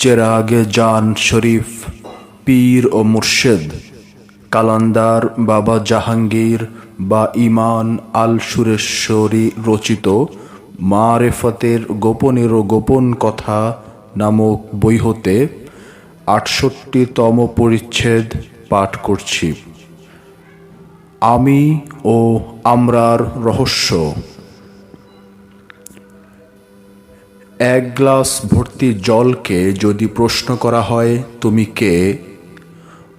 চেরাগে জান শরীফ পীর ও মুর্শেদ কালান্দার বাবা জাহাঙ্গীর বা ইমান আল সুরেশ্বরী রচিত মারেফতের গোপনেরও গোপন কথা নামক বই হতে ৬৮তম পরিচ্ছেদ পাঠ করছি। আমি ও আমরার রহস্য। এক গ্লাস ভর্তি জলকে যদি প্রশ্ন করা হয় তুমি কে,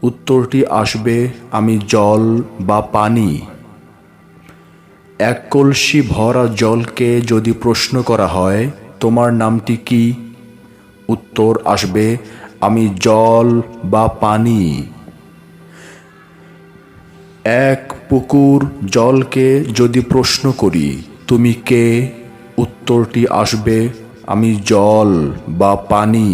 উত্তরটি আসবে আমি জল বা পানি। এক কলসি ভরা জলকে যদি প্রশ্ন করা হয় তোমার নামটি কি, উত্তর আসবে আমি জল বা পানি। এক পুকুর জলকে যদি প্রশ্ন করি তুমি কে, উত্তরটি আসবে আমি জল বা পানি।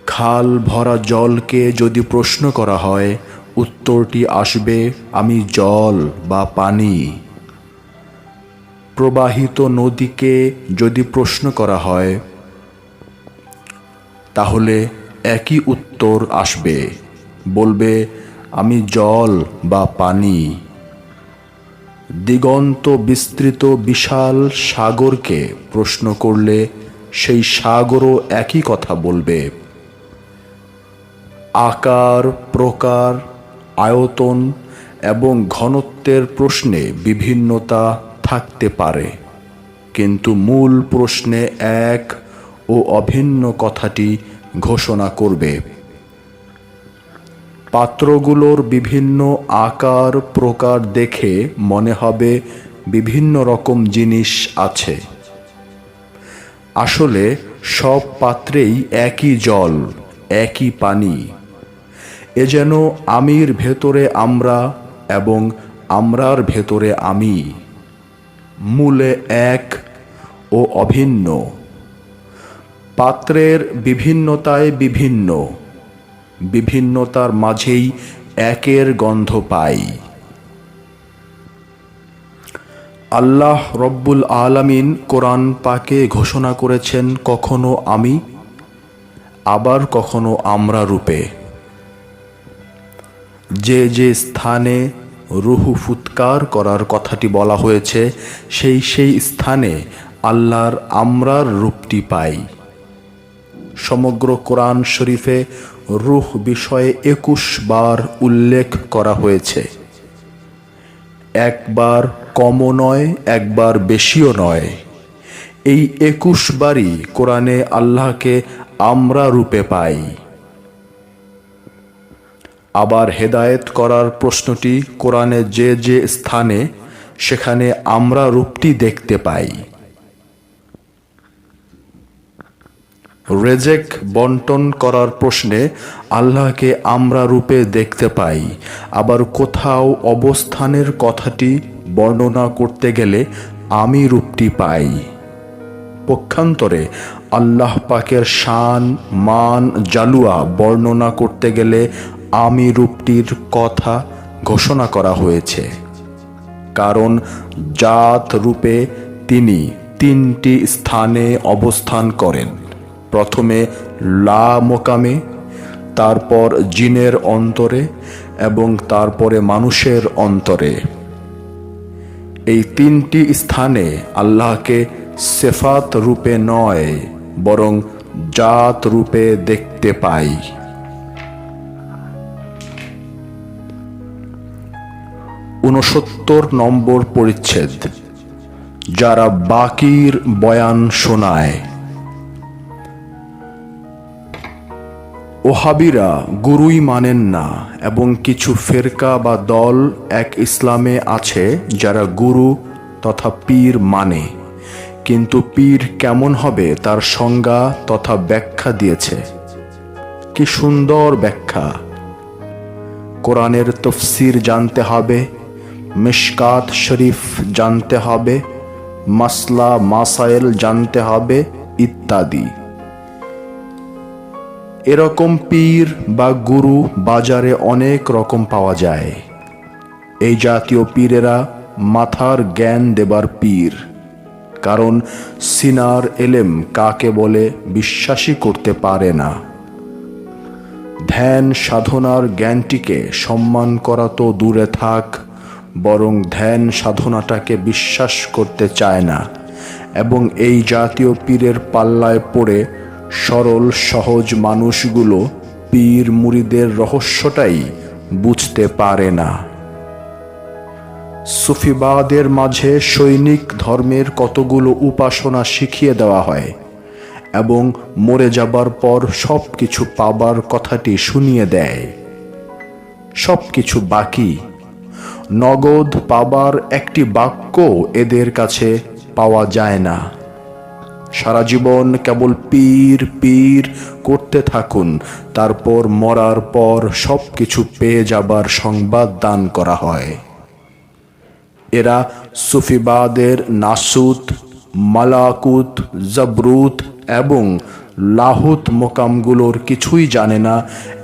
খাল ভরা জলকে যদি প্রশ্ন করা হয় উত্তরটি আসবে আমি জল বা পানি। প্রবাহিত নদীকে যদি প্রশ্ন করা হয় তাহলে একই উত্তর আসবে, বলবে আমি জল বা পানি। দিগন্ত বিস্তৃত বিশাল সাগরকে প্রশ্ন করলে সেই সাগরও একই কথা বলবে। আকার, প্রকার, আয়তন এবং ঘনত্বের প্রশ্নে বিভিন্নতা থাকতে পারে, কিন্তু মূল প্রশ্নে এক ও অভিন্ন কথাটি ঘোষণা করবে। পাত্রগুলোর বিভিন্ন আকার প্রকার দেখে মনে হবে বিভিন্ন রকম জিনিস আছে। আসলে সব পাত্রেই একই জল, একই পানি। এ যেন আমির ভেতরে আমরা এবং আমরার ভেতরে আমি, মূলে এক ও অভিন্ন। পাত্রের বিভিন্নতায় বিভিন্ন, বিভিন্নতার মাঝেই একের গন্ধ পাই। আল্লাহ রব্বুল আলামিন কোরআন পাকে ঘোষণা করেছেন কখনো আমি, আবার কখনো আমরা রূপে। যে যে স্থানে রুহু ফুৎকার করার কথাটি বলা হয়েছে সেই সেই স্থানে আল্লাহর আমরার রূপটি পাই। সমগ্র কোরআন শরীফে রূহ বিষয়ে ২১ বার উল্লেখ করা হয়েছে। একবার কমও নয়, একবার বেশিও নয়। এই ২১ বারই কোরআনে আল্লাহকে আমরা রূপে পাই। আবার হেদায়েত করার প্রশ্নটি কোরআনে যে যে স্থানে সেখানে আমরা রূপটি দেখতে পাই। রেজেক বন্টন করার প্রশ্নে আল্লাহকে আমরা রূপে দেখতে পাই। আবার কোথাও অবস্থানের কথাটি বর্ণনা করতে গেলে আমি রূপটি পাই। পক্ষান্তরে আল্লাহ পাকের শান, মান, জালুয়া বর্ণনা করতে গেলে আমি রূপটির কথা ঘোষণা করা হয়েছে। কারণ জাত রূপে তিনি ৩টি স্থানে অবস্থান করেন। প্রথমে লা মোকামে, তারপর জিনের অন্তরে এবং তারপরে মানুষের অন্তরে। এই ৩টি স্থানে আল্লাহকে সিফাত রূপে নয় বরং জাত রূপে দেখতে পাই। ৬৯ নম্বর পরিচ্ছেদ। যারা বাকির বয়ান শোনায়। ওহাবিরা গুরুই মানেন না এবং কিছু ফেরকা বা দল এক ইসলামে আছে যারা গুরু তথা পীর মানে, কিন্তু পীর কেমন হবে তার সংজ্ঞা তথা ব্যাখ্যা দিয়েছে। কি সুন্দর ব্যাখ্যা! কোরআনের তফসির জানতে হবে, মিশকাত শরীফ জানতে হবে, মাসলা মাসাইল জানতে হবে ইত্যাদি। এরকম পীর বা গুরু বাজারে অনেক রকম পাওয়া যায়। এই জাতীয় পীরেরা মাথার জ্ঞান দেবার পীর, কারণ সিনার এলেম কাকে বলে বিশ্বাসই করতে পারে না। ধ্যান সাধনার জ্ঞানটিকে সম্মান করা তো দূরে থাক, বরং ধ্যান সাধনাটাকে বিশ্বাস করতে চায় না এবং এই জাতীয় পীরের পাল্লায় পড়ে সরল সহজ মানুষগুলো পীর মুরিদের রহস্যটাই বুঝতে পারে না। সুফিবাদের মাঝে সৈনিক ধর্মের কতগুলো উপাসনা শিখিয়ে দেওয়া হয় এবং মরে যাবার পর সব কিছু পাবার কথাটি শুনিয়ে দেয়। সব কিছু বাকি, নগদ পাবার একটি বাক্য এদের কাছে পাওয়া যায় না। সারা জীবন কেবল পীর পীর করতে থাকুন, তারপর মরার পর সব কিছু পেয়ে যাবার সংবাদ দান করা হয়। এরা সুফিবাদের নাসুত, মালাকুত, জবরুত এবং লাহুত মোকামগুলোর কিছুই জানে না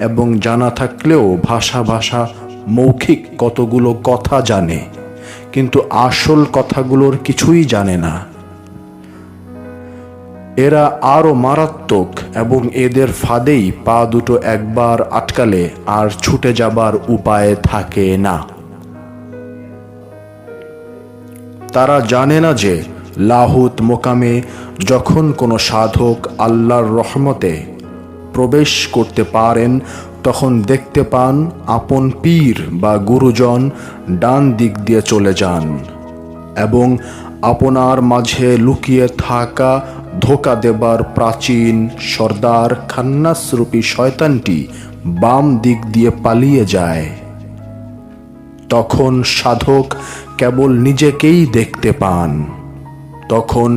এবং জানা থাকলেও ভাষা ভাষা মৌখিক কতগুলো কথা জানে, কিন্তু আসল কথাগুলোর কিছুই জানে না। এরা আরো মারাত্মক এবং এদের ফাঁদেই পা দুটো একবার আটকালে আর ছুটে যাবার উপায় থাকে না। তারা জানে না যে লাহুত মোকামে যখন কোনো সাধক আল্লাহর রহমতে প্রবেশ করতে পারেন, তখন দেখতে পান আপন পীর বা গুরুজন ডান দিক দিয়ে চলে যান এবং আপনার মাঝে লুকিয়ে থাকা ধোঁকা দেবার প্রাচীন সর্দার খান্নাসরূপী শয়তানটি বাম দিক দিয়ে পালিয়ে যায়। তখন সাধক কেবল নিজেকেই দেখতে পান। তখন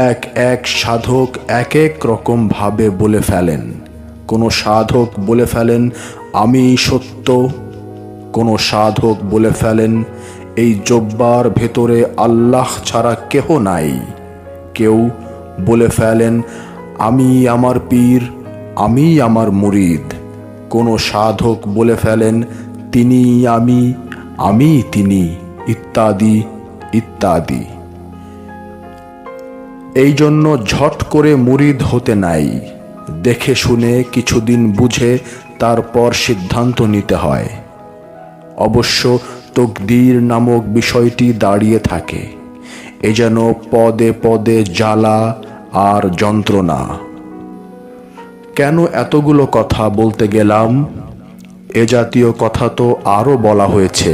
এক এক সাধক এক এক রকম ভাবে বলে ফেলেন। কোনো সাধক বলে ফেলেন আমি সত্য, কোনো সাধক বলে ফেলেন এই জব্বার ভেতরে আল্লাহ ছাড়া কেহ নাই, কেউ বলে ফেলেন আমি আমার পীর, আমি আমার মুরিদ, কোনো সাধক বলে ফেলেন তিনি আমি, আমি তিনি, ইত্যাদি ইত্যাদি। এই জন্য ঝট করে মুরিদ হতে নাই, দেখে শুনে কিছুদিন বুঝে তারপর সিদ্ধান্ত নিতে হয়। অবশ্য তকদির নামক বিষয়টি দাঁড়িয়ে থাকে, এ যেন পদে পদে জ্বালা আর যন্ত্রণা। কেন এতগুলো কথা বলতে গেলাম? এ জাতীয় কথা তো আরও বলা হয়েছে।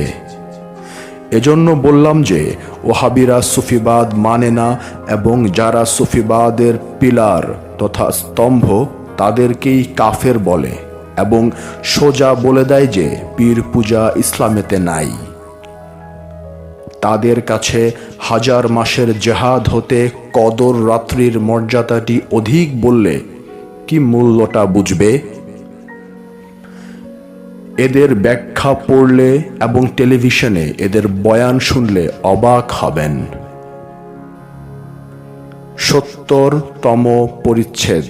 এজন্য বললাম যে ওহাবিরা সুফিবাদ মানে না এবং যারা সুফিবাদের পিলার তথা স্তম্ভ তাদেরকেই কাফের বলে এবং সোজা বলে দেয় যে পীর পূজা ইসলামেতে নাই। তাদের কাছে হাজার মাসের জেহাদ হতে কদর রাত্রির মর্যাদাটি অধিক বললে কি মূল্যটা বুঝবে? এদের ব্যাখ্যা পড়লে এবং টেলিভিশনে এদের বয়ান শুনলে অবাক হবেন। ৭০তম পরিচ্ছেদ।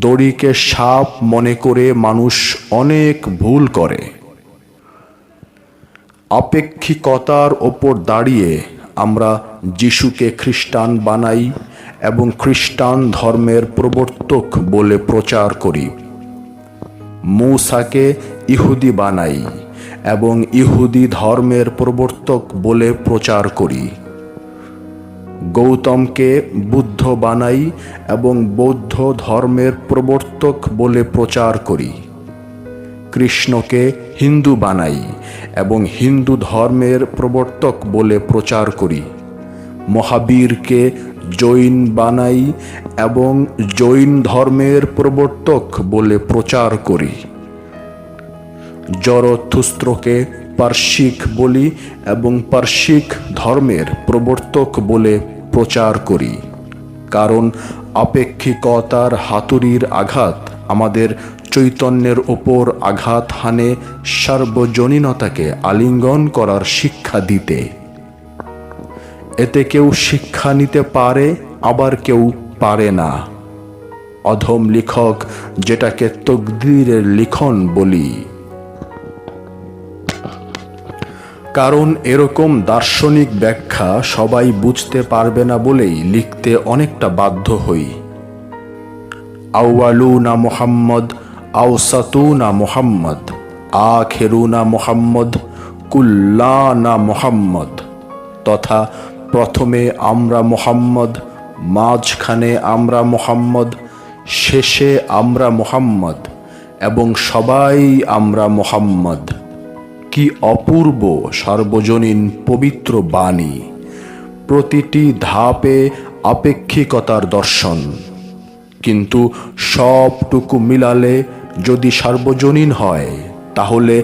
দড়িকে সাপ মনে করে মানুষ অনেক ভুল করে। আপেক্ষিকতার ওপর দাঁড়িয়ে আমরা যিশুকে খ্রিস্টান বানাই এবং খ্রিস্টান ধর্মের প্রবর্তক বলে প্রচার করি। মূসাকে ইহুদি বানাই এবং ইহুদি ধর্মের প্রবর্তক বলে প্রচার করি। গৌতমকে বুদ্ধ বানাই এবং বৌদ্ধ ধর্মের প্রবর্তক বলে প্রচার করি। কৃষ্ণকে হিন্দু বানাই এবং হিন্দু ধর্মের প্রবর্তক বলে প্রচার করি। মহাবীরকে জৈন বানাই এবং জৈন ধর্মের প্রবর্তক বলে প্রচার করি। জরথুস্ত্রকে পার্শিক বলি এবং পার্শিক ধর্মের প্রবর্তক বলে প্রচার করি, কারণ আপেক্ষিকতার হাতুড়ির আঘাত আমাদের চৈতন্যের ওপর আঘাত হানে সার্বজনীনতাকে আলিঙ্গন করার শিক্ষা দিতে। এতে কেউ শিক্ষা নিতে পারে, আবার কেউ পারে না। অধম লিখক যেটাকে তকদিরের লিখন বলি। কারণ এরকম দার্শনিক ব্যাখ্যা সবাই বুঝতে পারবে না বলেই লিখতে অনেকটা বাধ্য হই। আউয়ালুনা মুহাম্মদ, আওসাতুনা মুহাম্মদ, আখিরুনা মুহাম্মদ, কুল্লানা মুহাম্মদ, তথা প্রথমে আমরা মুহাম্মদ, মাঝখানে আমরা মুহাম্মদ, শেষে আমরা মুহাম্মদ এবং সবাই আমরা মুহাম্মদ। কি অপূর্ব সার্বজনীন পবিত্র বাণী! প্রতিটি ধাপে আপেক্ষিকতার দর্শন, কিন্তু সবটুকু মিলালে যদি সার্বজনীন হয়, তাহলে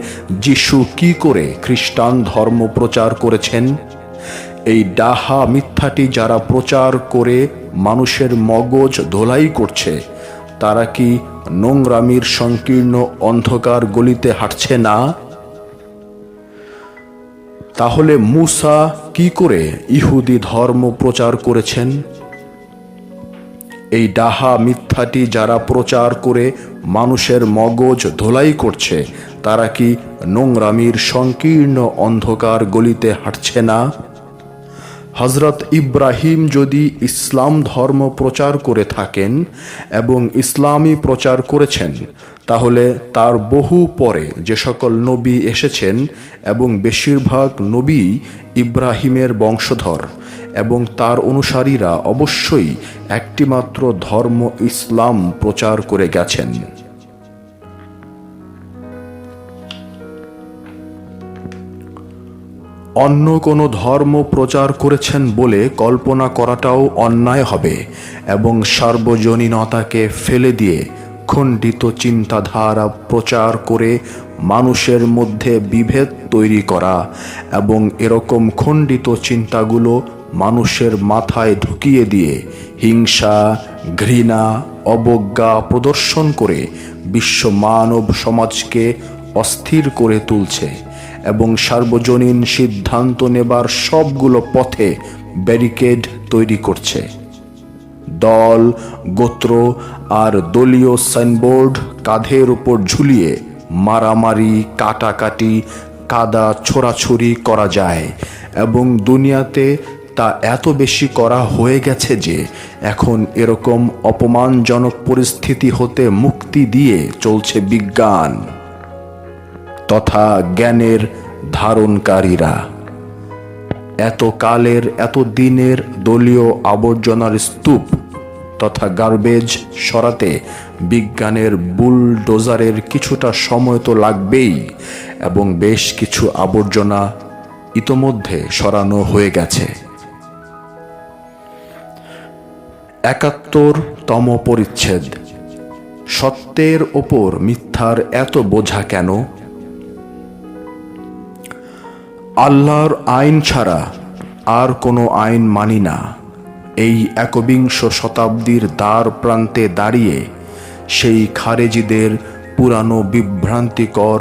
যিশু কি করে খ্রিস্টান ধর্ম প্রচার করেছেন? এই ডাহা মিথ্যাটি যারা প্রচার করে মানুষের মগজ ধোলাই করছে, তারা কি নোংরামির সংকীর্ণ অন্ধকার গলিতে হাঁটছে না? তাহলে মুসা কি করে ইহুদি ধর্ম প্রচার করেছেন? এই ডাহা মিথ্যাটি যারা প্রচার করে মানুষের মগজ ধোলাই করছে, তারা কি নোংরামির সংকীর্ণ অন্ধকার গলিতে হাঁটছে না? হযরত ইব্রাহিম যদি ইসলাম ধর্ম প্রচার করে থাকেন এবং ইসলামই প্রচার করেছেন, তাহলে তার বহু পরে যে সকল নবী এসেছেন এবং বেশিরভাগ নবী ইব্রাহিমের বংশধর এবং তার অনুসারীরা অবশ্যই একটিমাত্র ধর্ম ইসলাম প্রচার করে গেছেন। অন্য কোনো ধর্ম প্রচার করেছেন বলে কল্পনা করাটাও অন্যায় হবে এবং সার্বজনীনতাকে ফেলে দিয়ে খণ্ডিত চিন্তাধারা প্রচার করে মানুষের মধ্যে বিভেদ তৈরি করা এবং এরকম খণ্ডিত চিন্তাগুলো মানুষের মাথায় ঢুকিয়ে দিয়ে হিংসা, ঘৃণা, অবজ্ঞা প্রদর্শন করে বিশ্ব মানব সমাজকে অস্থির করে তুলছে এবং সার্বজনীন সিদ্ধান্ত নেবার সবগুলো পথে ব্যারিকেড তৈরি করছে। দল, গোত্র আর দলীয় সাইনবোর্ড কাঁধের উপর ঝুলিয়ে মারামারি, কাটাকাটি, কাদা ছোড়াছুড়ি করা যায় এবং দুনিয়াতে তা এত বেশি করা হয়ে গেছে যে এখন এরকম অপমানজনক পরিস্থিতি হতে মুক্তি দিয়ে চলছে বিজ্ঞান তথা জ্ঞানের ধারণকারীরা। এত কালের, এত দিনের দলীয় আবর্জনার স্তূপ তথা গার্বেজ সরাতে বিজ্ঞানের বুলডোজারের কিছুটা সময় তো লাগবেই এবং বেশ কিছু আবর্জনা ইতোমধ্যে সরানো হয়ে গেছে। ৭১তম পরিচ্ছেদ। সত্যের ওপর মিথ্যার এত বোঝা কেন? আল্লাহর আইন ছাড়া আর কোনো আইন মানি না। এই একবিংশ শতাব্দীর দ্বার প্রান্তে দাঁড়িয়ে সেই খারেজিদের পুরানো বিভ্রান্তিকর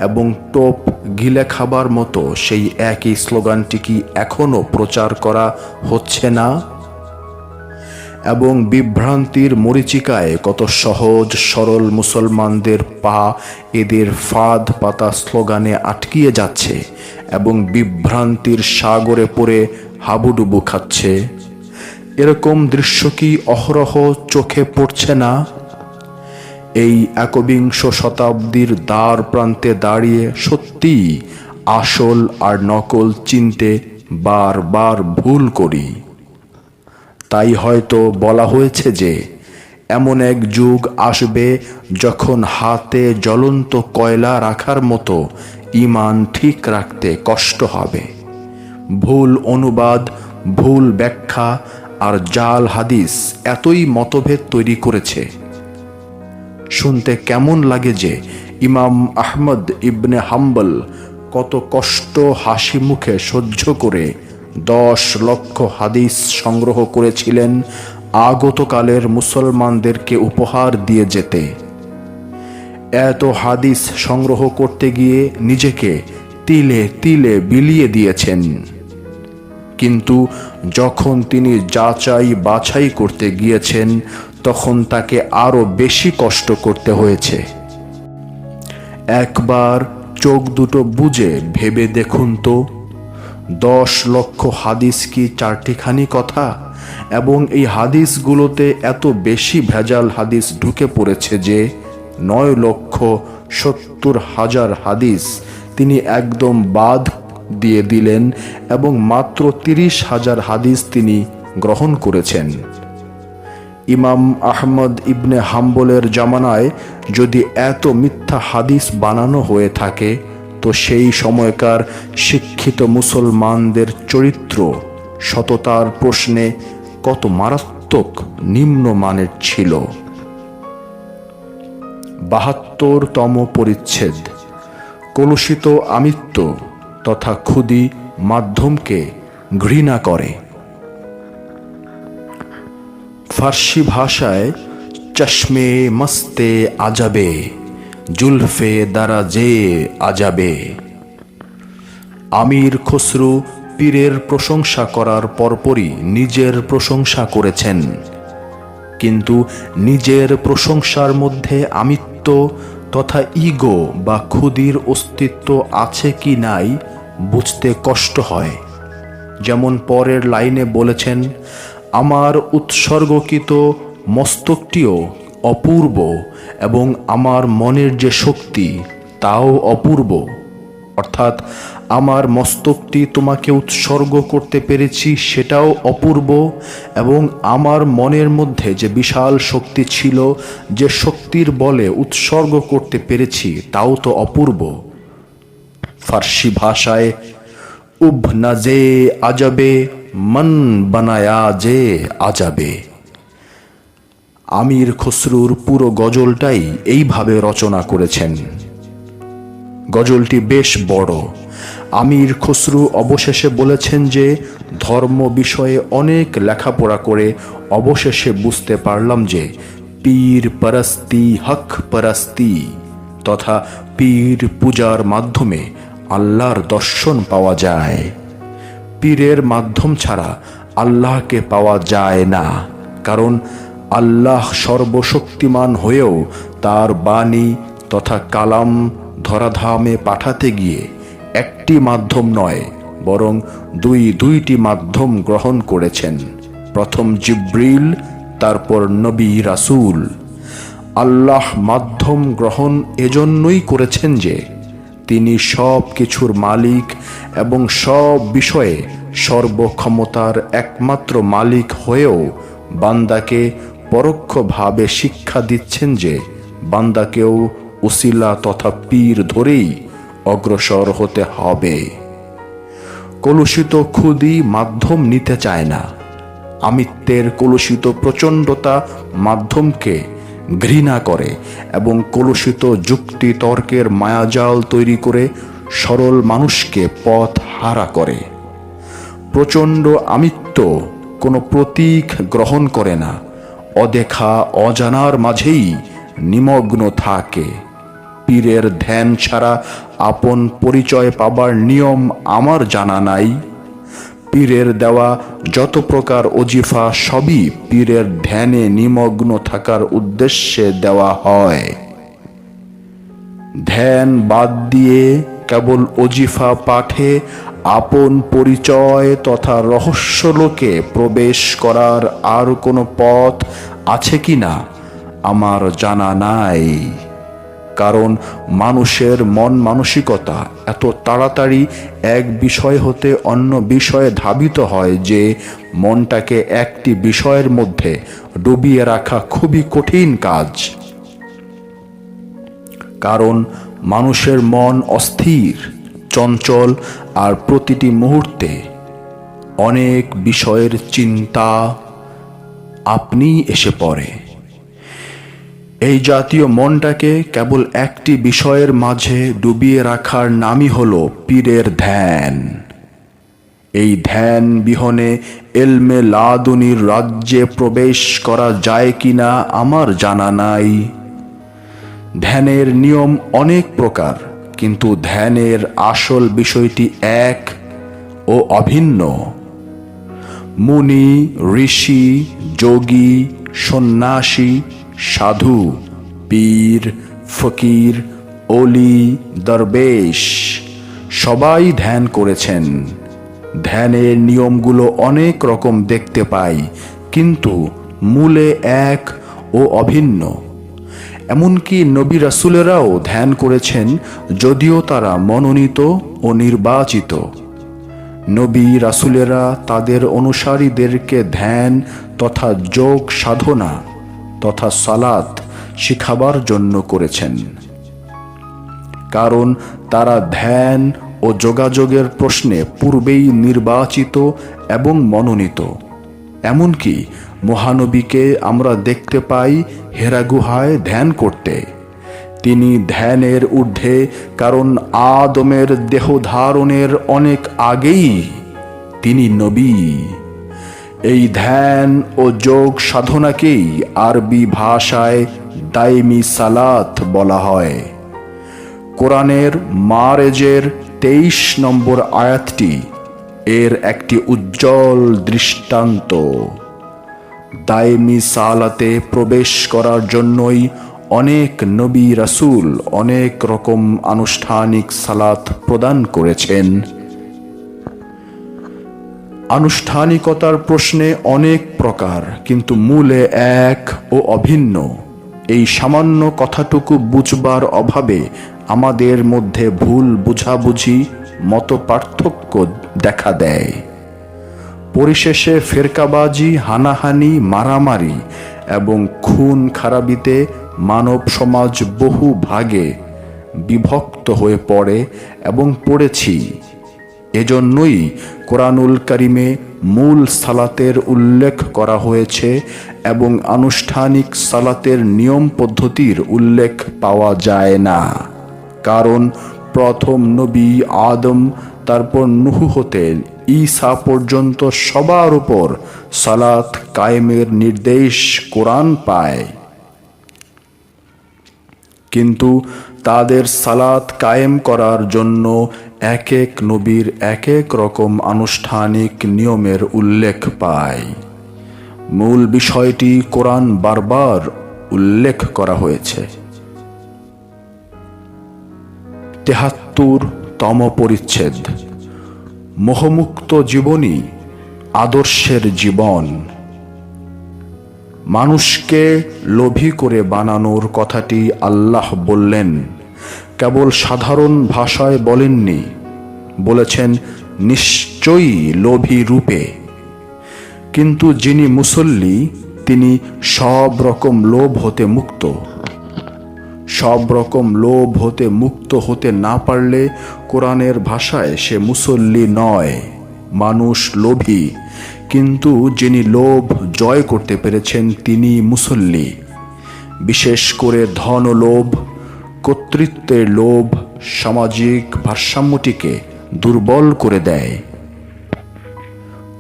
এবং টোপ গিলে খাবার মতো সেই একই স্লোগানটি কি এখনো প্রচার করা হচ্ছে না? এবং বিভ্রান্তির মরীচিকায় কত সহজ সরল মুসলমানদের পা এদের ফাঁদ পাতা স্লোগানে আটকিয়ে যাচ্ছে এবং বিভ্রান্তির সাগরে পড়ে হাবুডুবু খাচ্ছে। এরকম দৃশ্য কি অহরহ চোখে পড়ছে না? এই একবিংশ শতাব্দীর দ্বার প্রান্তে দাঁড়িয়ে সত্যিই আসল আর নকল চিনতে বারবার ভুল করি। তাই হয়তো বলা হয়েছে যে এমন এক যুগ আসবে যখন হাতে জ্বলন্ত কয়লা রাখার মতো ঈমান ঠিক রাখতে কষ্ট হবে। ভুল অনুবাদ, ভুল ব্যাখ্যা আর জাল হাদিস এতই মতভেদ তৈরি করেছে। শুনতে কেমন লাগে যে ইমাম আহমদ ইবনে হাম্বল কত কষ্ট হাসি মুখে সহ্য করে 10 লক্ষ হাদিস সংগ্রহ করেছিলেন আগতকালের মুসলমানদেরকে উপহার দিয়ে যেতে। এত হাদিস সংগ্রহ করতে গিয়ে নিজেকে তিলে তিলে বিলিয়ে দিয়েছেন, কিন্তু যখন তিনি যাচাই বাছাই করতে গিয়েছেন তখন তাকে আরো বেশি কষ্ট করতে হয়েছে। একবার চোখ দুটো বুজে ভেবে দেখুন তো, 10 লক্ষ হাদিস কি চারটিখানি কথা? এবং এই হাদিসগুলোতে এত বেশি ভেজাল হাদিস ঢুকে পড়েছে যে 9,70,000 হাদিস তিনি একদম বাদ দিয়ে দিলেন এবং মাত্র 30,000 হাদিস তিনি গ্রহণ করেছেন। ইমাম আহমদ ইবনে হাম্বলের জামানায় যদি এত মিথ্যা হাদিস বানানো হয়ে থাকে, তো সেই সময়কার শিক্ষিত মুসলমানদের চরিত্র সততার প্রশ্নে কত মারাত্মক নিম্নমানের ছিল। 72তম পরিচ্ছেদ। কলুষিত আমিত্ব তথা খুদি মাধ্যমকে ঘৃণা করে। ফার্সি ভাষায় চশমে মস্তে আজাবে, জুলফে দারাজে আজাবে। আমির খসরু পীরের প্রশংসা করার পরপরই নিজের প্রশংসা করেছেন, কিন্তু নিজের প্রশংসার মধ্যে আমিত্ব তথা ইগো বা খুদির অস্তিত্ব আছে কি নাই বুঝতে কষ্ট হয়। যেমন পরের লাইনে বলেছেন, আমার উৎসর্গকৃত মস্তকটিও অপূর্ব এবং আমার মনের যে শক্তি তাও অপূর্ব। অর্থাৎ আমার মস্তকটি তোমাকে উৎসর্গ করতে পেরেছি সেটাও অপূর্ব, এবং আমার মনের মধ্যে যে বিশাল শক্তি ছিল, যে শক্তির বলে উৎসর্গ করতে পেরেছি তাও তো অপূর্ব। ফার্সি ভাষায় উব নাজে আজাবে মন বানায়া যে আজাবে। আমির খসরুর পুরো গজলটাই এইভাবে রচনা করেছেন। গজলটি বেশ বড়। আমির খসরু অবশেষে বলেছেন যে, ধর্ম বিষয়ে অনেক লেখাপড়া করে অবশেষে বুঝতে পারলাম যে পীর পরস্তি হক পরস্তি তথা পীর পূজার মাধ্যমে আল্লাহর দর্শন পাওয়া যায়। পীরের মাধ্যম ছাড়া আল্লাহকে পাওয়া যায় না, কারণ আল্লাহ সর্বশক্তিমান হয়েও তার বাণী তথা কালাম ধরাধামে পাঠাতে গিয়ে একটি মাধ্যম নয়, বরং দুইটি মাধ্যম গ্রহণ করেছেন। প্রথম জিব্রিল, তারপর নবী রাসূল। আল্লাহ মাধ্যম গ্রহণ এজন্যই করেছেন যে তিনি সব কিছুর মালিক এবং সব বিষয়ে সর্বক্ষমতার একমাত্র মালিক হয়েও বান্দাকে পরোক্ষভাবে শিক্ষা দিচ্ছেন যে বান্দাকেও উসিলা তথা পীর ধরেই অগ্রসর হতে হবে। কলুষিত খুদি মাধ্যম নিতে চায় না। আমিত্বের কলুষিত প্রচণ্ডতা মাধ্যমকে ঘৃণা করে এবং কলুষিত যুক্তি তর্কের মায়াজাল তৈরি করে সরল মানুষকে পথ হারা করে। প্রচণ্ড আমিত্ব কোনো প্রতীক গ্রহণ করে না, অদেখা অজানার মাঝেই নিমগ্ন থাকে। পীরের ধ্যান ছাড়া আপন পরিচয় পাবার নিয়ম আমার জানা নাই। পীরের দেওয়া যত প্রকার ওজিফা সবই পীরের ধ্যানে নিমগ্ন থাকার উদ্দেশ্যে দেওয়া হয়। ধ্যান বাদ দিয়ে কেবল ওজিফা পাঠে আপন পরিচয় তথা রহস্যলোকে প্রবেশ করার আর কোনো পথ আছে কিনা আমার জানা নাই। কারণ মানুষের মন মানসিকতা এত তাড়াতাড়ি এক বিষয় হতে অন্য বিষয়ে ধাবিত হয় যে মনটাকে একটি বিষয়ের মধ্যে ডুবিয়ে রাখা খুবই কঠিন কাজ। কারণ মানুষের মন অস্থির, চঞ্চল, আর প্রতিটি মুহূর্তে অনেক বিষয়ের চিন্তা আপনিই এসে পড়ে। এই জাতীয় মনটাকে কেবল একটি বিষয়ের মাঝে ডুবিয়ে রাখার নামই হলো পীরের ধ্যান। এই ধ্যান বিহনে এলমে লাদুনির রাজ্যে প্রবেশ করা যায় কিনা আমার জানা নাই। ধ্যানের নিয়ম অনেক প্রকার, কিন্তু ধ্যানের আসল বিষয়টি এক ও অভিন্ন। মুনি, ঋষি, যোগী, সন্ন্যাসী, সাধু, পীর, ফকির অলি, দরবেশ সবাই ধ্যান করেছেন। ধ্যানের নিয়মগুলো অনেক রকম দেখতে পাই, কিন্তু মূলে এক ও অভিন্ন। এমনকি নবী রাসূলেরাও ধ্যান করেছেন, যদিও তারা মনোনীত ও নির্বাচিত। নবী রাসূলেরা তাদের অনুসারীদেরকে ধ্যান তথা যোগ সাধনা তথা সালাত শিখাবার জন্য করেছেন, কারণ তারা ধ্যান ও যোগাযোগের প্রশ্নে পূর্বেই নির্বাচিত এবং মনোনীত। এমনকি মহানবীকে আমরা দেখতে পাই হেরা গুহায় ধ্যান করতে। তিনি ধ্যানের ঊর্ধ্বে, কারণ আদমের দেহ ধারণের অনেক আগেই তিনি নবী। এই ধ্যান ও যোগ সাধনাকেই আরবি ভাষায় দাইমি সালাত বলা হয়। কোরআনের মারেজের 23 নম্বর আয়াতটি এর একটি উজ্জ্বল দৃষ্টান্ত। দাইমি সালাতে প্রবেশ করার জন্যই অনেক নবী রাসূল অনেক রকম আনুষ্ঠানিক সালাত প্রদান করেছেন। আনুষ্ঠানিকতার প্রশ্নে অনেক প্রকার, কিন্তু মূলে এক ও অভিন্ন। এই সামান্য কথাটুকু বুঝবার অভাবে আমাদের মধ্যে ভুল বুঝাবুঝি, মত পার্থক্য দেখা দেয়। পরিশেষে ফেরকাবাজি, হানাহানি, মারামারি এবং খুন খারাবিতে মানব সমাজ বহু ভাগে বিভক্ত হয়ে পড়ে এবং পড়েছি। এজন্যই কোরআনুল কারিমে মূল সালাতের উল্লেখ করা হয়েছে এবং আনুষ্ঠানিক সালাতের নিয়ম পদ্ধতির উল্লেখ পাওয়া যায় না। কারণ প্রথম নবী আদম, তারপর নূহ হতে ঈসা পর্যন্ত সবার উপর সালাত কায়েমের নির্দেশ কোরআন পায়, কিন্তু তাদের সালাত কায়েম করার জন্য এক এক নবীর এক এক রকম আনুষ্ঠানিক নিয়মের উল্লেখ পায়। মূল বিষয়টি কোরআন বারবার উল্লেখ করা হয়েছে। ৭৩তম পরিচ্ছেদ, মোহমুক্ত জীবনী আদর্শের জীবন। মানুষকে লোভী করে বানানোর কথাটি আল্লাহ বললেন, কেবল সাধারণ ভাষায় বলেননি, বলেছেন নিশ্চয়ই লোভী রূপে। কিন্তু যিনি মুসল্লি, তিনি সব রকম লোভ হতে মুক্ত। সব রকম লোভ হতে মুক্ত হতে না পারলে কোরআনের ভাষায় সে মুসল্লি নয়, মানুষ লোভী। কিন্তু যিনি লোভ জয় করতে পেরেছেন, তিনি মুসল্লি। বিশেষ করে ধন লোভ, কর্তৃত্বের লোভ সামাজিক ভারসাম্যটিকে দুর্বল করে দেয়।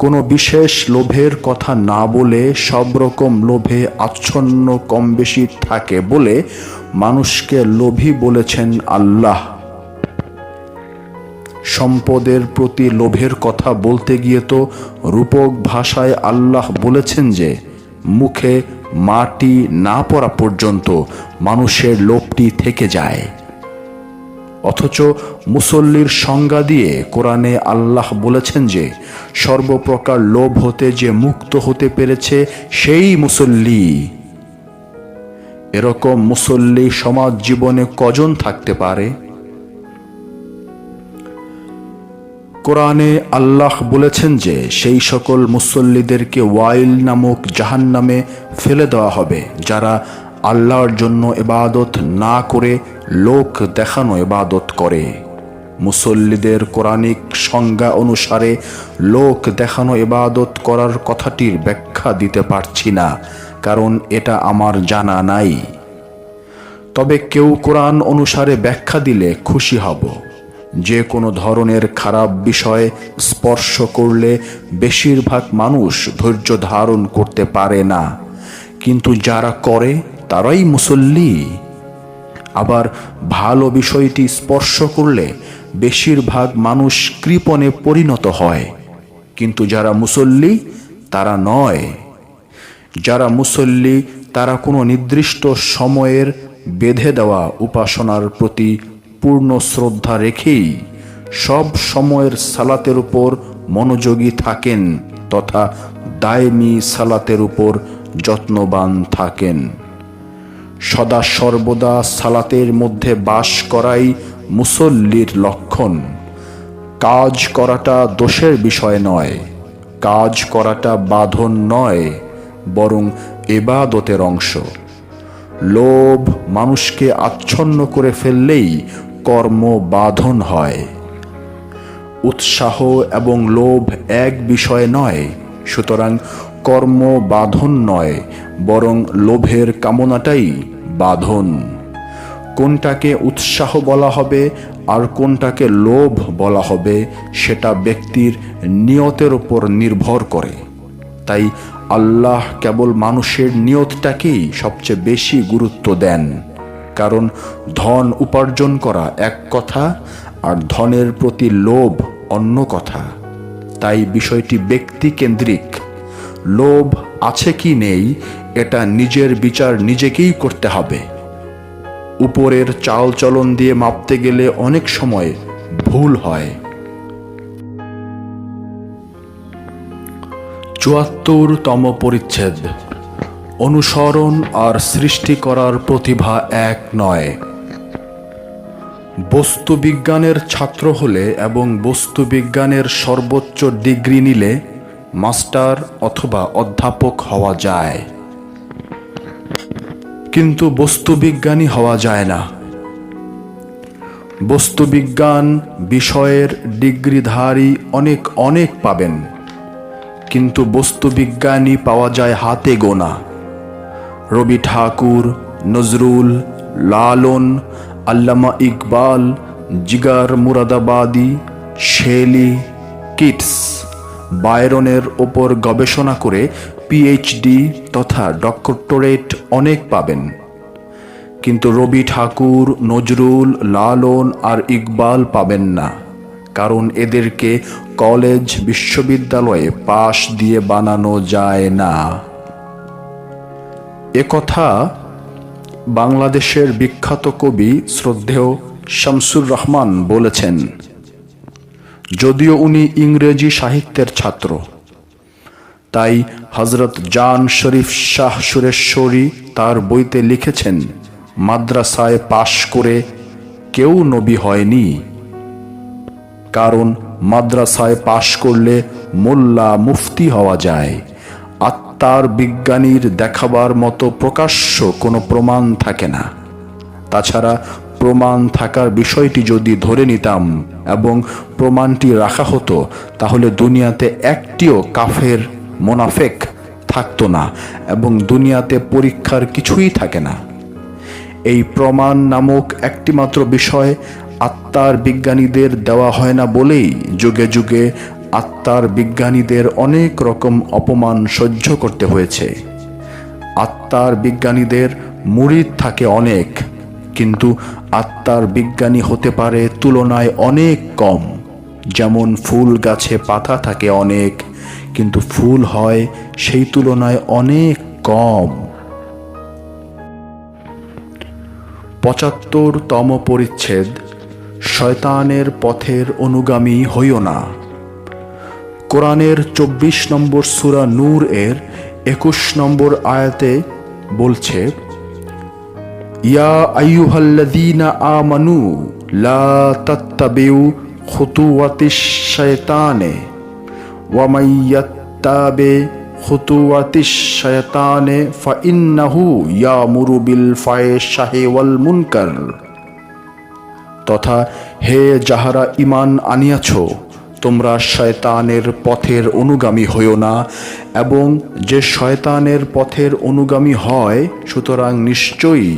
কোনো বিশেষ লোভের কথা না বলে সব রকম লোভে আচ্ছন্ন কম বেশি থাকে বলে মানুষকে লোভী বলেছেন আল্লাহ। সম্পদের প্রতি লোভের কথা বলতে গিয়ে তো রূপক ভাষায় আল্লাহ বলেছেন যে মুখে মাটি না পড়া পর্যন্ত মানুষের লোভটি থেকে যায়। অথচ মুসল্লির সংজ্ঞা দিয়ে কোরআনে আল্লাহ বলেছেন যে সর্বপ্রকার লোভ হতে যে মুক্ত হতে পেরেছে সেই মুসল্লি। এরকম মুসল্লি সমাজ জীবনে কজন থাকতে পারে? কোরআনে আল্লাহ বলেছেন যে সেই সকল মুসল্লিদেরকে ওয়াইল নামক জাহান্নামে ফেলে দেওয়া হবে, যারা আল্লাহর জন্য ইবাদত না করে লোক দেখানো ইবাদত করে। মুসল্লিদের কোরআনিক সংজ্ঞা অনুসারে লোক দেখানো ইবাদত করার কথাটির ব্যাখ্যা দিতে পারছি না, কারণ এটা আমার জানা নাই। তবে কেউ কোরআন অনুসারে ব্যাখ্যা দিলে খুশি হব। যে কোনো ধরনের খারাপ বিষয় স্পর্শ করলে বেশিরভাগ মানুষ ধৈর্য ধারণ করতে পারে না, কিন্তু যারা করে তারাই মুসল্লি। আবার ভালো বিষয়টি স্পর্শ করলে বেশিরভাগ মানুষ কৃপণে পরিণত হয়, কিন্তু যারা মুসল্লি তারা নয়। যারা মুসল্লি তারা কোনো নির্দিষ্ট সময়ের বেঁধে দেওয়া উপাসনার প্রতি পূর্ণ শ্রদ্ধা রেখেই সব সময়ের সালাতের উপর মনোযোগী থাকেন তথা দায়মি সালাতের উপর যত্নবান থাকেন। সদা সর্বদা সালাতের মধ্যে বাস করাই মুসল্লির লক্ষণ। কাজ করাটা দোষের বিষয় নয়, কাজ করাটা বাঁধন নয়, বরং ইবাদতের অংশ। লোভ মানুষকে আচ্ছন্ন করে ফেললেই কর্ম বাঁধন হয়। উৎসাহ এবং লোভ এক বিষয় নয়, সুতরাং কর্ম বাঁধন নয়, বরং লোভের কামনাটাই বাঁধন। কোনটাকে উৎসাহ বলা হবে আর কোনটাকে লোভ বলা হবে সেটা ব্যক্তির নিয়তের উপর নির্ভর করে। তাই আল্লাহ কেবল মানুষের নিয়তটাকেই সবচেয়ে বেশি গুরুত্ব দেন, কারণ ধন উপার্জন করা এক কথা আর ধনের প্রতি লোভ অন্য কথা। তাই বিষয়টি ব্যক্তিকেন্দ্রিক। লোভ আছে কি নেই এটা নিজের বিচার নিজেকেই করতে হবে। উপরের চালচলন দিয়ে মাপতে গেলে অনেক সময় ভুল হয়। ৭৪তম পরিচ্ছেদ। অনুসরণ আর সৃষ্টি করার প্রতিভা এক নয়। বস্তুবিজ্ঞানের ছাত্র হলে এবং বস্তুবিজ্ঞানের সর্বোচ্চ ডিগ্রি নিলে মাস্টার অথবা অধ্যাপক হওয়া যায়, কিন্তু বস্তুবিজ্ঞানী হওয়া যায় না। বস্তুবিজ্ঞান বিষয়ের ডিগ্রিধারী অনেক অনেক পাবেন, কিন্তু বস্তুবিজ্ঞানী পাওয়া যায় হাতে গোনা। রবি ঠাকুর, নজরুল, লালন, আল্লামা ইকবাল, জিগার মুরাদাবাদী, শেলি, কিটস, বায়রনের ওপর গবেষণা করে পিএইচডি তথা ডক্টরেট অনেক পাবেন, কিন্তু রবি ঠাকুর, নজরুল, লালন আর ইকবাল পাবেন না, কারণ এদেরকে কলেজ বিশ্ববিদ্যালয়ে পাশ দিয়ে বানানো যায় না। একথা বাংলাদেশের বিখ্যাত কবি শ্রদ্ধেয় শামসুর রহমান বলেছেন, যদিও উনি ইংরেজি সাহিত্যের ছাত্র। তাই হযরত জান শরীফ শাহ সুরেশ্বরী তার বইতে লিখেছেন, মাদ্রাসায় পাশ করে কেউ নবী হয়নি, কারণ মাদ্রাসায় পাশ করলে মোল্লা মুফতি হওয়া যায়। আত্মার বিজ্ঞানীর দেখাবার মতো প্রকাশ্য কোনো প্রমাণ থাকে না। তাছাড়া প্রমাণ থাকার বিষয়টি যদি ধরে নিতাম এবং প্রমাণটি রাখা হতো, তাহলে দুনিয়াতে একটিও কাফের মোনাফেক থাকতো না এবং দুনিয়াতে পরীক্ষার কিছুই থাকে না। এই প্রমাণ নামক একটিমাত্র বিষয় আত্মার বিজ্ঞানীদের দেওয়া হয় না বলেই যুগে যুগে আত্মার বিজ্ঞানীদের অনেক রকম অপমান সহ্য করতে হয়েছে। আত্মার বিজ্ঞানীদের মুরিদ থাকে অনেক, কিন্তু আত্মার বিজ্ঞানী হতে পারে তুলনায় অনেক কম। যেমন ফুল গাছে পাতা থাকে অনেক, কিন্তু ফুল হয় সেই তুলনায় অনেক কম। ৭৫তম পরিচ্ছেদ। শয়তানের পথের অনুগামী হইও না। কোরআনের ২৪ নম্বর সূরা নূর এর ২১ নম্বর আয়াতে বলছে, ইয়া আইয়ুহাল্লাযীনা আমানু লা তাত্তাবিউ খুতুওয়াতিশ শায়তানে ওয়া মান ইয়াত্তাবি খুতুওয়াতিশ শায়তানে ফাইন্নাহু ইয়ামুরু বিল ফাহশাহি ওয়াল মুনকার। তথা হে যাহারা ঈমান আনিয়াছ, তোমরা শয়তানের পথের অনুগামী হইও না, এবং যে শয়তানের পথের অনুগামী হয় সুতরাং নিশ্চয়ই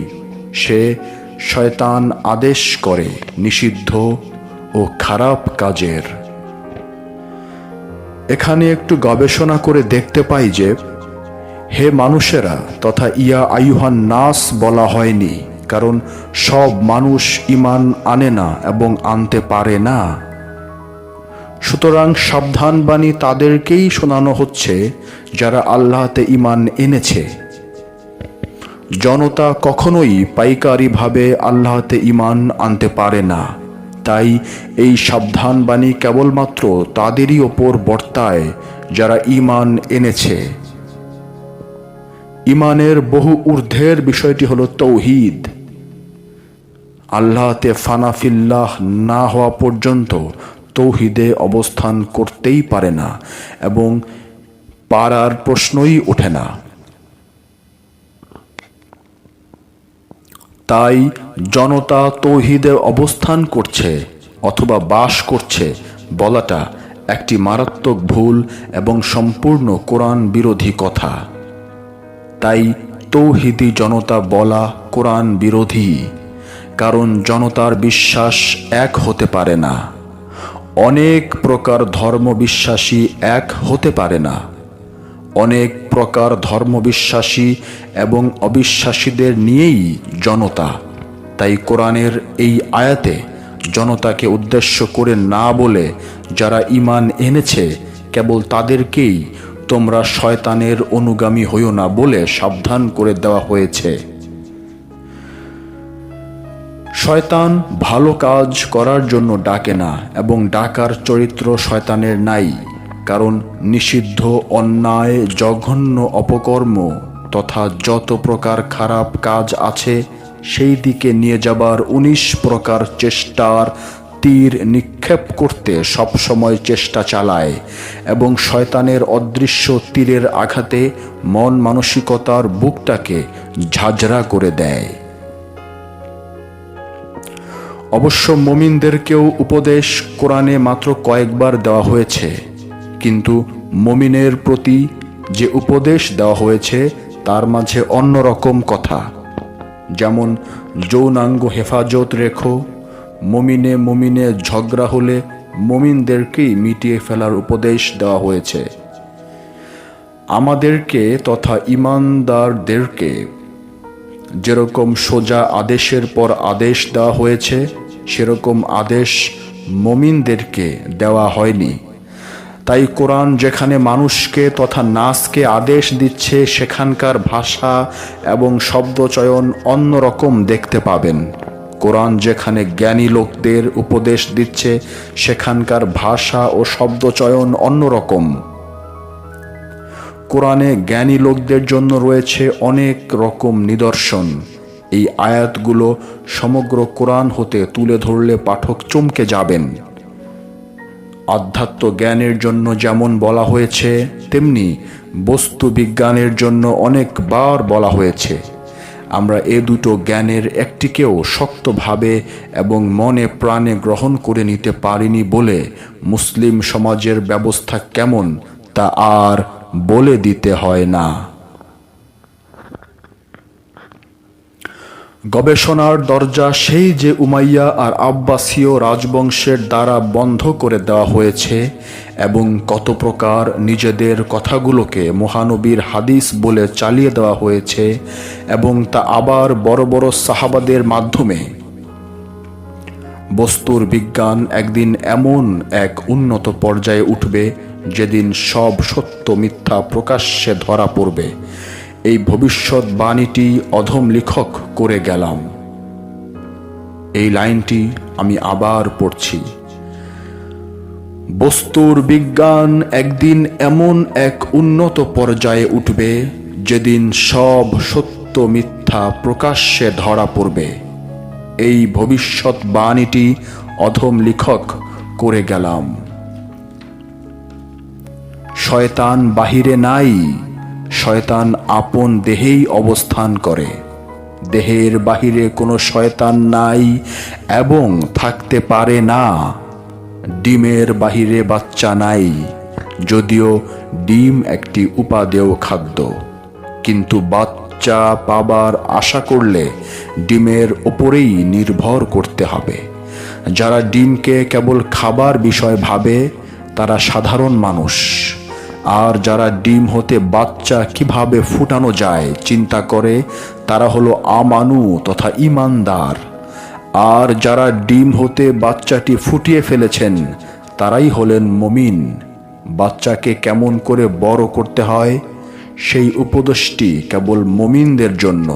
সে শয়তান আদেশ করে নিষিদ্ধ ও খারাপ কাজের। এখানে একটু গবেষণা করে দেখতে পাই যে হে মানুষেরা তথা ইয়া আইয়ুহান নাস বলা হয়নি, কারণ সব মানুষ ঈমান আনে না এবং আনতে পারে না। সুতরাং সাবধান বাণী তাদেরকেই শোনানো হচ্ছে যারা আল্লাহতে ঈমান এনেছে। জনতা কখনোই পাইকারিভাবে আল্লাহতে ঈমান আনতে পারে না। তাই এই সাবধানবাণী কেবলমাত্র তাদেরই ওপর বর্তায় যারা ঈমান এনেছে। ঈমানের বহু ঊর্ধ্বের বিষয়টি হলো তৌহিদ। আল্লাহতে ফানাফিল্লাহ না হওয়া পর্যন্ত তৌহিদে অবস্থান করতেই পারে না এবং পারার প্রশ্নই ওঠে না। তাই জনতা তৌহিদে অবস্থান করছে অথবা বাস করছে বলাটা একটি মারাত্মক ভুল এবং সম্পূর্ণ কোরআন বিরোধী কথা। তাই তৌহিদি জনতা বলা কোরআন বিরোধী, কারণ জনতার বিশ্বাস এক হতে পারে না। অনেক প্রকার ধর্ম বিশ্বাসী এক হতে পারে না। অনেক প্রকার ধর্মবিশ্বাসী এবং অবিশ্বাসীদের নিয়েই জনতা। তাই কোরআনের এই আয়াতে জনতাকে উদ্দেশ্য করে না বলে যারা ঈমান এনেছে কেবল তাদেরকেই তোমরা শয়তানের অনুগামী হইও না বলে সাবধান করে দেওয়া হয়েছে। শয়তান ভালো কাজ করার জন্য ডাকে না এবং ডাকার চরিত্র শয়তানের নাই, কারণ নিষিদ্ধ অন্যায় জঘন্য অপকর্ম তথা যত প্রকার খারাপ কাজ আছে সেই দিকে নিয়ে যাবার 19 প্রকার চেষ্টার তীর নিক্ষেপ করতে সবসময় চেষ্টা চালায় এবং শয়তানের অদৃশ্য তীরের আঘাতে মন মানসিকতার বুকটাকে ঝাঁঝরা করে দেয়। অবশ্য মুমিনদেরকেও উপদেশ কোরআনে মাত্র কয়েকবার দেওয়া হয়েছে, কিন্তু মুমিনের প্রতি যে উপদেশ দেওয়া হয়েছে তার মাঝে অন্যরকম কথা। যেমন যৌনাঙ্গ হেফাজত রেখো, মুমিনে ঝগড়া হলে মুমিনদেরকেই মিটিয়ে ফেলার উপদেশ দেওয়া হয়েছে। আমাদেরকে তথা ঈমানদারদেরকে যেরকম সোজা আদেশের পর আদেশ দেওয়া হয়েছে সেরকম আদেশ মুমিনদেরকে দেওয়া হয়নি। তাই কোরআন যেখানে মানুষকে তথা নাসকে আদেশ দিচ্ছে সেখানকার ভাষা এবং শব্দচয়ন অন্যরকম দেখতে পাবেন। কোরআন যেখানে জ্ঞানী লোকদের উপদেশ দিচ্ছে সেখানকার ভাষা ও শব্দচয়ন অন্যরকম। কোরআনে জ্ঞানী লোকদের জন্য রয়েছে অনেক রকম নিদর্শন। এই আয়াতগুলো সমগ্র কোরআন হতে তুলে ধরলে পাঠক চমকে যাবেন। আধ্যাত্ম জ্ঞানের জন্য যেমন বলা হয়েছে তেমনি বস্তু বিজ্ঞানের জন্য অনেকবার বলা হয়েছে। আমরা এ দুটো জ্ঞানের একটিকেও শক্তভাবে এবং মনে প্রাণে গ্রহণ করে নিতে পারিনি বলে মুসলিম সমাজের ব্যবস্থা কেমন তা আর বলে দিতে হয় না। গবেষণার দরজা সেই যে উমাইয়া আর আব্বাসীয় রাজবংশের দ্বারা বন্ধ করে দেওয়া হয়েছে এবং কত প্রকার নিজেদের কথাগুলোকে মহানবীর হাদিস বলে চালিয়ে দেওয়া হয়েছে এবং তা আবার বড় বড় সাহাবাদের মাধ্যমে। বস্তুর বিজ্ঞান একদিন এমন এক উন্নত পর্যায়ে উঠবে যেদিন সব সত্য মিথ্যা প্রকাশ্যে ধরা পড়বে। এই ভবিষ্যৎবাণীটি অধম লেখক করে গেলাম। এই লাইনটি আমি আবার পড়ছি। বস্তুর বিজ্ঞান একদিন এমন এক উন্নত পর্যায়ে উঠবে যেদিন সব সত্য মিথ্যা প্রকাশ্যে ধরা পড়বে। এই ভবিষ্যৎবাণীটি অধম লেখক করে গেলাম। শয়তান বাহিরে নাই, শয়তান আপন দেহেই অবস্থান করে। দেহের বাহিরে কোনো শয়তান নাই এবং থাকতে পারে না। ডিমের বাহিরে বাচ্চা নাই, যদিও ডিম একটি উপাদেয় খাদ্য, কিন্তু বাচ্চা পাবার আশা করলে ডিমের ওপরেই নির্ভর করতে হবে। যারা ডিমকে কেবল খাবার বিষয় ভাবে তারা সাধারণ মানুষ, আর যারা ডিম হতে বাচ্চা কিভাবে ফুটানো যায় চিন্তা করে তারা হলো আমানু তথা ঈমানদার। আর যারা ডিম হতে বাচ্চাটি ফুটিয়ে ফেলেছেন তারাই হলেন মুমিন। বাচ্চাকে কেমন করে বড় করতে হয় সেই উপদেশটি কেবল মুমিনদের জন্য,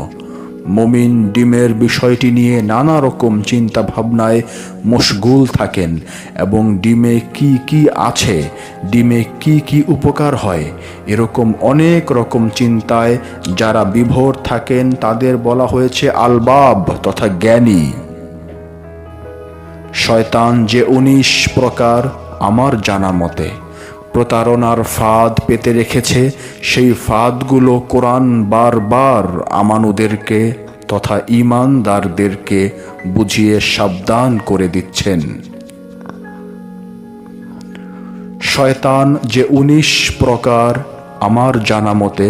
মুমিন ডিমের বিষয়টি নিয়ে নানা রকম চিন্তা ভাবনায় মশগুল থাকেন এবং ডিমে কি কি আছে, ডিমে কি কি উপকার হয়, এরকম অনেক রকম চিন্তায় যারা বিভোর থাকেন তাদের বলা হয়েছে আলবাব তথা জ্ঞানী। শয়তান যে 19 প্রকার আমার জানা মতে প্রতারণার ফাঁদ পেতে রেখেছে, সেই ফাঁদগুলো কোরআন বারবার আমানুদেরকে তথা ঈমানদারদেরকে বুঝিয়ে সাবধান করে দিচ্ছেন। শয়তান যে 19 প্রকার আমার জানা মতে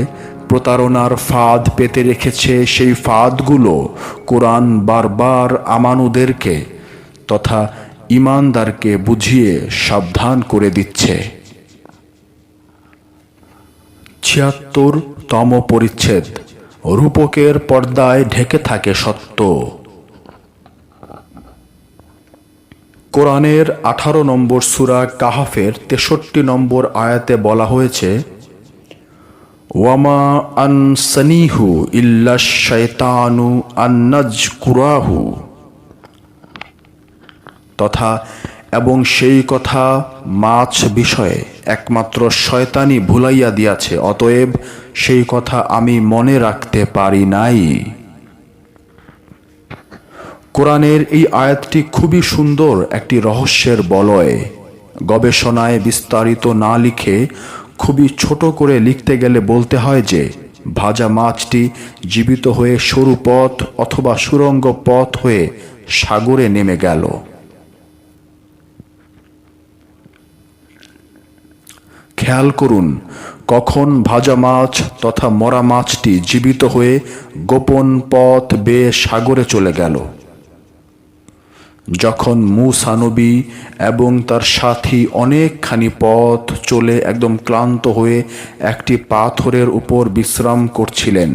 প্রতারণার ফাঁদ পেতে রেখেছে, সেই ফাঁদগুলো কোরআন বারবার আমানুদেরকে তথা ঈমানদারকে বুঝিয়ে সাবধান করে দিচ্ছে। ৭৬তম পরিচ্ছেদ, রূপকের পর্দায় ঢেকে থাকে সত্য। কোরআনের 18 নম্বর সূরা কাহাফের 63 নম্বর আয়াতে বলা হয়েছে, ওয়ামা আনসানিহু ইল্লাশ শায়তানু আন্নাজকুরাহু, তথা এবং সেই কথা মাছ বিষয়ে একমাত্র শয়তানি ভুলাইয়া দিয়াছে, অতএব সেই কথা আমি মনে রাখতে পারি নাই। কোরআনের এই আয়াতটি খুবই সুন্দর একটি রহস্যের বলয়। গবেষণায় বিস্তারিত না লিখে খুবই ছোট করে লিখতে গেলে বলতে হয় যে ভাজা মাছটি জীবিত হয়ে সরু পথ অথবা সুড়ঙ্গ পথ হয়ে সাগরে নেমে গেল। খেয়াল করুন, কখন ভাজা মাছ তথা মরা মাছটি জীবিত হয়ে গোপন পথ বেয়ে সাগরে চলে গেল। যখন মূসা নবী এবং তার সাথী অনেকখানি পথ চলে একদম ক্লান্ত হয়ে একটি পাথরের উপর বিশ্রাম করছিলেন।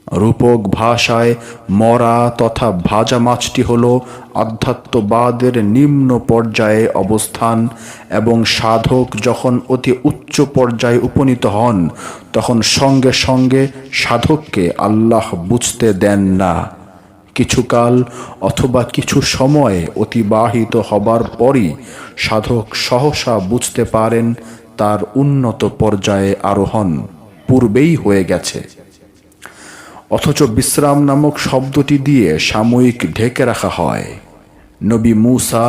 রূপক ভাষায় মরা তথা ভাজা মাছটি হল আধ্যাত্মবাদের নিম্ন পর্যায়ে অবস্থান, এবং সাধক যখন অতি উচ্চ পর্যায়ে উপনীত হন তখন সঙ্গে সঙ্গে সাধককে আল্লাহ বুঝতে দেন না। কিছুকাল অথবা কিছু সময় অতিবাহিত হবার পরই সাধক সহসা বুঝতে পারেন তার উন্নত পর্যায়ে আরোহণ পূর্বেই হয়ে গেছে। অথচ বিশ্রাম নামক শব্দটি দিয়ে সাময়িক ঢেকে রাখা হয়। নবী মূসা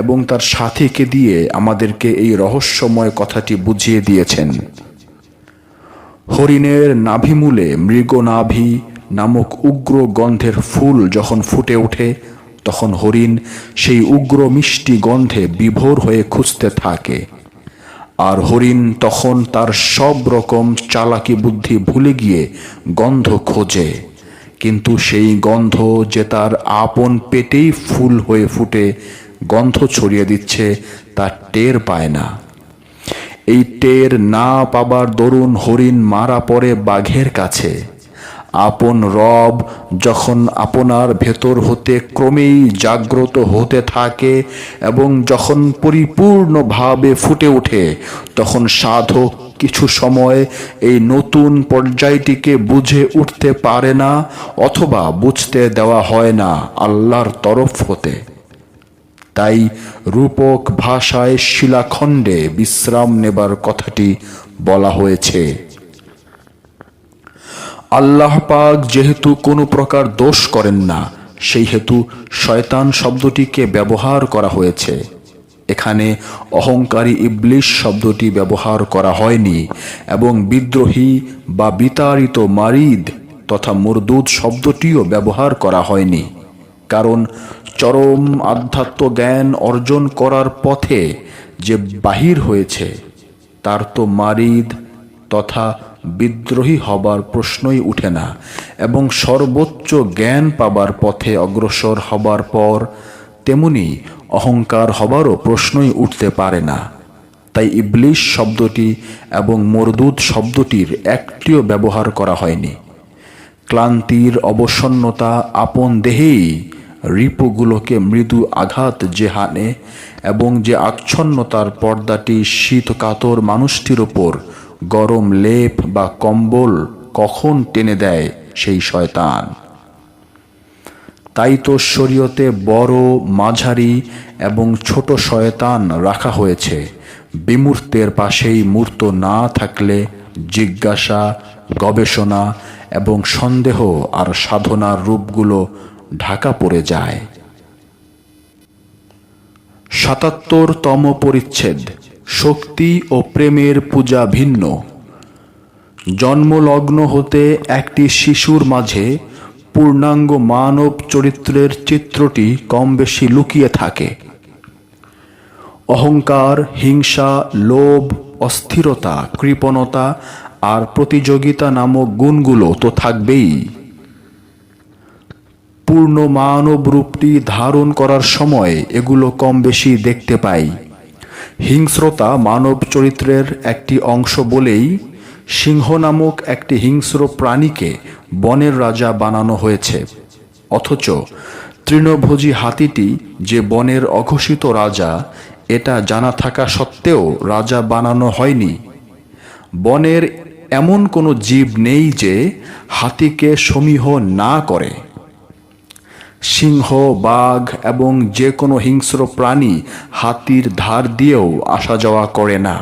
এবং তার সাথীকে দিয়ে আমাদেরকে এই রহস্যময় কথাটি বুঝিয়ে দিয়েছেন। হরিণের নাভিমূলে মৃগনাভি নামক উগ্র গন্ধের ফুল যখন ফুটে ওঠে তখন হরিণ সেই উগ্র মিষ্টি গন্ধে বিভোর হয়ে খুঁজতে থাকে, আর হরিণ তখন তার সব রকম চালাকি বুদ্ধি ভুলে গিয়ে গন্ধ খোঁজে, কিন্তু সেই গন্ধ যে তার আপন পেটেই ফুল হয়ে ফুটে গন্ধ ছড়িয়ে দিচ্ছে তা টের পায় না। এই টের না পাবার দরুন হরিণ মারা পড়ে বাঘের কাছে। আপন রব যখন আপনার ভেতর হতে ক্রমেই জাগ্রত হতে থাকে এবং যখন পরিপূর্ণভাবে ফুটে ওঠে তখন সাধক কিছু সময় এই নতুন পর্যায়টিকে বুঝে উঠতে পারে না অথবা বুঝতে দেওয়া হয় না আল্লাহর তরফ হতে। তাই রূপক ভাষায় শিলাখণ্ডে বিশ্রাম নেবার কথাটি বলা হয়েছে। আল্লাহ পাক যেহেতু কোনো প্রকার দোষ করেন না, সেই হেতু শয়তান শব্দটিকে ব্যবহার করা হয়েছে। এখানে অহংকারী ইবলিশ শব্দটি ব্যবহার করা হয়নি এবং বিদ্রোহী বা বিতাড়িত মারিদ তথা মরদুদ শব্দটিও ব্যবহার করা হয়নি, কারণ চরম আধ্যাত্ম জ্ঞান অর্জন করার পথে যে বাহির হয়েছে তার তো মারিদ তথা বিদ্রোহী হবার প্রশ্নই উঠে না, এবং সর্বোচ্চ জ্ঞান পাবার পথে অগ্রসর হবার পর তেমনি অহংকার হবারও প্রশ্নই উঠতে পারে না। তাই ইবলিশ শব্দটি এবং মরদুদ শব্দটির একটিও ব্যবহার করা হয়নি। ক্লান্তির অবসন্নতা আপন দেহেই রিপুগুলোকে মৃদু আঘাত যে হানে এবং যে আচ্ছন্নতার পর্দাটি শীত কাতর মানুষটির ওপর গরম লেপ বা কম্বল কখন টেনে দেয় সেই শয়তান। তাই তো শরীয়তে বড়, মাঝারি এবং ছোট শয়তান রাখা হয়েছে। বিমূর্তের পাশেই মূর্ত না থাকলে জিজ্ঞাসা, গবেষণা এবং সন্দেহ আর সাধনার রূপগুলো ঢাকা পড়ে যায়। ৭৭তম পরিচ্ছেদ, শক্তি ও প্রেমের পূজা ভিন্ন। জন্মলগ্ন হতে একটি শিশুর মাঝে পূর্ণাঙ্গ মানব চরিত্রের চিত্রটি কম বেশি লুকিয়ে থাকে। অহংকার, হিংসা, লোভ, অস্থিরতা, কৃপণতা আর প্রতিযোগিতা নামক গুণগুলো তো থাকবেই। পূর্ণ মানব রূপটি ধারণ করার সময় এগুলো কম বেশি দেখতে পাই। হিংস্রতা মানব চরিত্রের একটি অংশ বলেই সিংহ নামক একটি হিংস্র প্রাণীকে বনের রাজা বানানো হয়েছে। অথচ তৃণভোজী হাতিটি যে বনের অঘোষিত রাজা, এটা জানা থাকা সত্ত্বেও রাজা বানানো হয়নি। বনের এমন কোনো জীব নেই যে হাতিকে সমীহ না করে। সিংহ, বাঘ এবং যে কোনো হিংস্র প্রাণী হাতির ধার দিয়েও আসা যাওয়া করে না।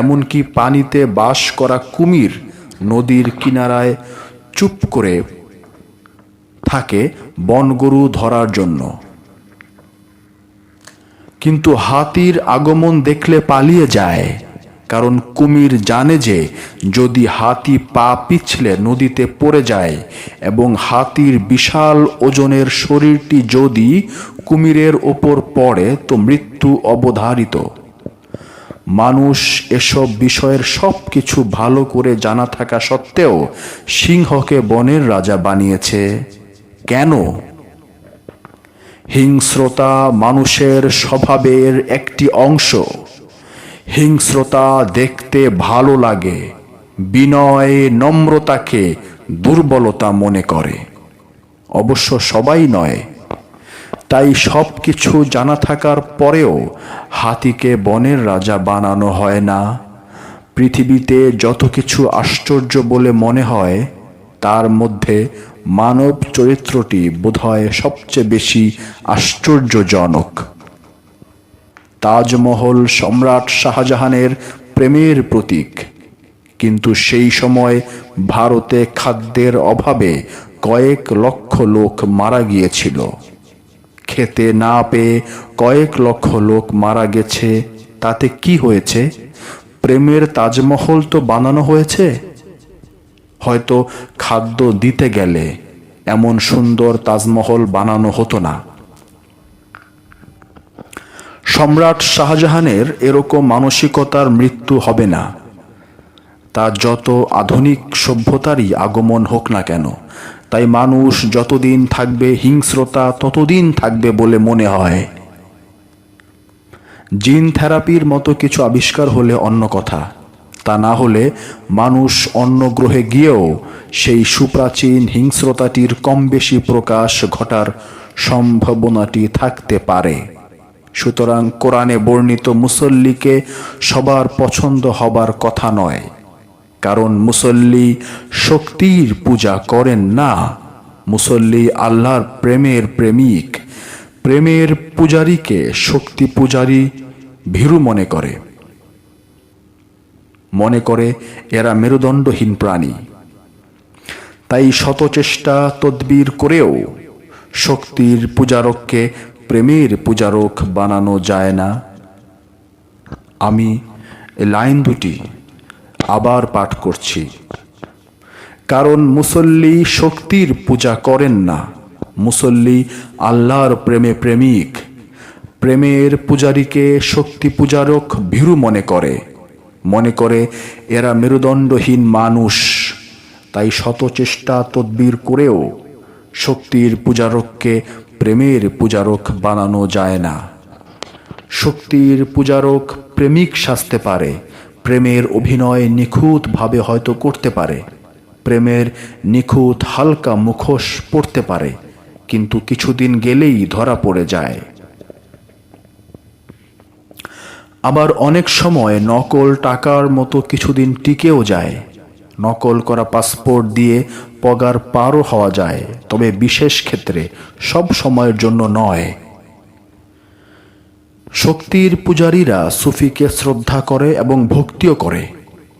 এমনকি পানিতে বাস করা কুমির নদীর কিনারায় চুপ করে থাকে বনগরু ধরার জন্য। কিন্তু হাতির আগমন দেখলে পালিয়ে যায়, কারণ কুমির জানে যে যদি হাতি পা পিছলে নদীতে পড়ে যায় এবং হাতির বিশাল ওজনের শরীরটি যদি কুমিরের ওপর পড়ে তো মৃত্যু অবধারিত। মানুষ এসব বিষয়ের সব কিছু ভালো করে জানা থাকা সত্ত্বেও সিংহকে বনের রাজা বানিয়েছে কেন? হিংস্রতা মানুষের স্বভাবের একটি অংশ। হিংস্রতা দেখতে ভালো লাগে, বিনয়, নম্রতাকে দুর্বলতা মনে করে। অবশ্য সবাই নয়। তাই সব কিছু জানা থাকার পরেও হাতিকে বনের রাজা বানানো হয় না। পৃথিবীতে যত কিছু আশ্চর্য বলে মনে হয় তার মধ্যে মানব চরিত্রটি বোধহয় সবচেয়ে বেশি আশ্চর্যজনক। তাজমহল সম্রাট শাহজাহানের প্রেমের প্রতীক, কিন্তু সেই সময় ভারতে খাদ্যের অভাবে কয়েক লক্ষ লোক মারা গিয়েছিল। খেতে না পেয়ে কয়েক লক্ষ লোক মারা গেছে, তাতে কি হয়েছে? প্রেমের তাজমহল তো বানানো হয়েছে। হয়তো খাদ্য দিতে গেলে এমন সুন্দর তাজমহল বানানো হতো না। সম্রাট শাহজাহানের এরকম মানসিকতার মৃত্যু হবে না, তা যত আধুনিক সভ্যতারই আগমন হোক না কেন। তাই মানুষ যতদিন থাকবে হিংস্রতা ততদিন থাকবে বলে মনে হয়। জিন থেরাপির মতো কিছু আবিষ্কার হলে অন্য কথা। তা না হলে মানুষ অন্য গ্রহে গিয়েও সেই সুপ্রাচীন হিংস্রতাটির কম বেশি প্রকাশ ঘটার সম্ভাবনাটি থাকতে পারে। সুতরাং কোরআনে বর্ণিত মুসল্লিকে সবার পছন্দ হবার কথা নয়, কারণ মুসল্লি শক্তির পূজা করেন না। মুসল্লি আল্লাহর প্রেমের প্রেমিক। প্রেমের পূজারীকে শক্তি পূজারী ভীরু মনে করে এরা মেরুদণ্ডহীন প্রাণী। তাই শত চেষ্টা তদবির করেও শক্তির পূজারককে প্রেমের পূজারক বানানো যায় না। আমি লাইন দুটি আবার পাঠ করছি, কারণ মুসল্লি শক্তির পূজা করেন না, মুসল্লি আল্লাহর প্রেমে প্রেমিক। প্রেমের পূজারীকে শক্তি পূজারক ভীরু মনে করে এরা মেরুদণ্ডহীন মানুষ। তাই শত চেষ্টা তদবির করেও শক্তির পূজারককে প্রেমের পূজারক বানানো যায় না। শক্তির পূজারক প্রেমিক সাজতে পারে, প্রেমের অভিনয় নিখুঁতভাবে হয়তো করতে পারে, প্রেমের নিখুঁত হালকা মুখোশ পরতে পারে, কিন্তু কিছুদিন গেলেই ধরা পড়ে যায়। আবার অনেক সময় নকল টাকার মতো কিছুদিন টিকেও যায়। নকল করা পাসপোর্ট দিয়ে পগার পারও হওয়া যায়, তবে বিশেষ ক্ষেত্রে, সব সময়ের জন্য নয়। শক্তির পূজারীরা সুফিকে শ্রদ্ধা করে এবং ভক্তিও করে,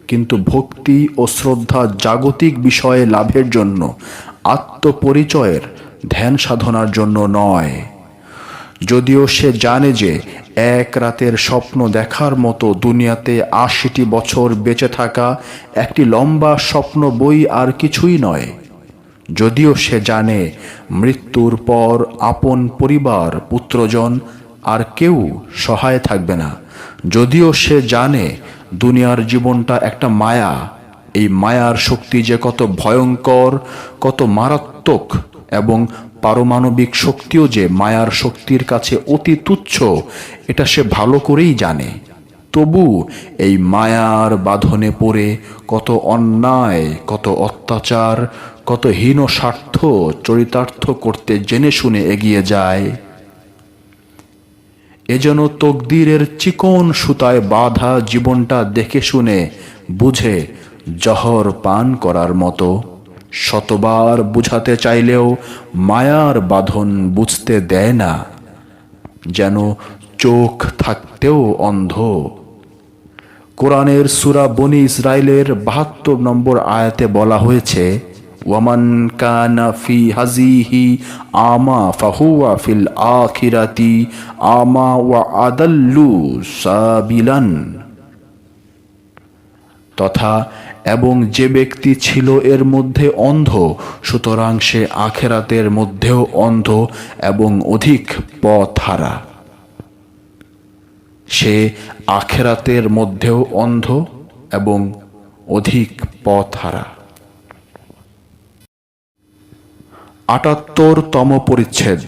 কিন্তু ভক্তি ও শ্রদ্ধা জাগতিক বিষয়ে লাভের জন্য, আত্মপরিচয়ের ধ্যান সাধনার জন্য নয়। যদিও সে জানে যে এক রাতের স্বপ্ন দেখার মতো দুনিয়াতে ৮০টি বছর বেঁচে থাকা একটি লম্বা স্বপ্ন বই আর কিছুই নয়। যদিও সে জানে মৃত্যুর পর আপন পরিবার, পুত্রজন আর কেউ সহায় থাকবে না। যদিও সে জানে দুনিয়ার জীবনটা একটা মায়া, এই মায়ার শক্তি যে কত ভয়ঙ্কর, কত মারাত্মক, এবং পারমাণবিক শক্তিও যে মায়ার শক্তির কাছে অতি তুচ্ছ, এটা সে ভালো করেই জানে। তবু এই মায়ার বাঁধনে পড়ে কত অন্যায়, কত অত্যাচার, কত হীন স্বার্থ চরিতার্থ করতে জেনে শুনে এগিয়ে যায়। এ যেন তকদিরের চিকন সুতায় বাঁধা জীবনটা দেখে শুনে বুঝে জহর পান করার মতো। শতবার বুঝাতে চাইলেও মায়ার বাঁধন বুঝতে দেয় না, যেন চোখ থাকতেও অন্ধ। কোরআনের সূরা বনী ইসরাইলের ৭২ নম্বর আয়াতে বলা হয়েছে, ওয়ামান কানা ফি হাজিহি আমা ফাহুয়া ফিল আখিরাতি আমা ওয়া আদাল্লু সাবিলান। তথা এবং যে ব্যক্তি ছিল এর মধ্যে অন্ধ, সুতরাং সে আখিরাতের মধ্যেও অন্ধ এবং অধিক পথহারা। সে আখিরাতের মধ্যেও অন্ধ এবং অধিক পথহারা। ৭৮তম পরিচ্ছেদ।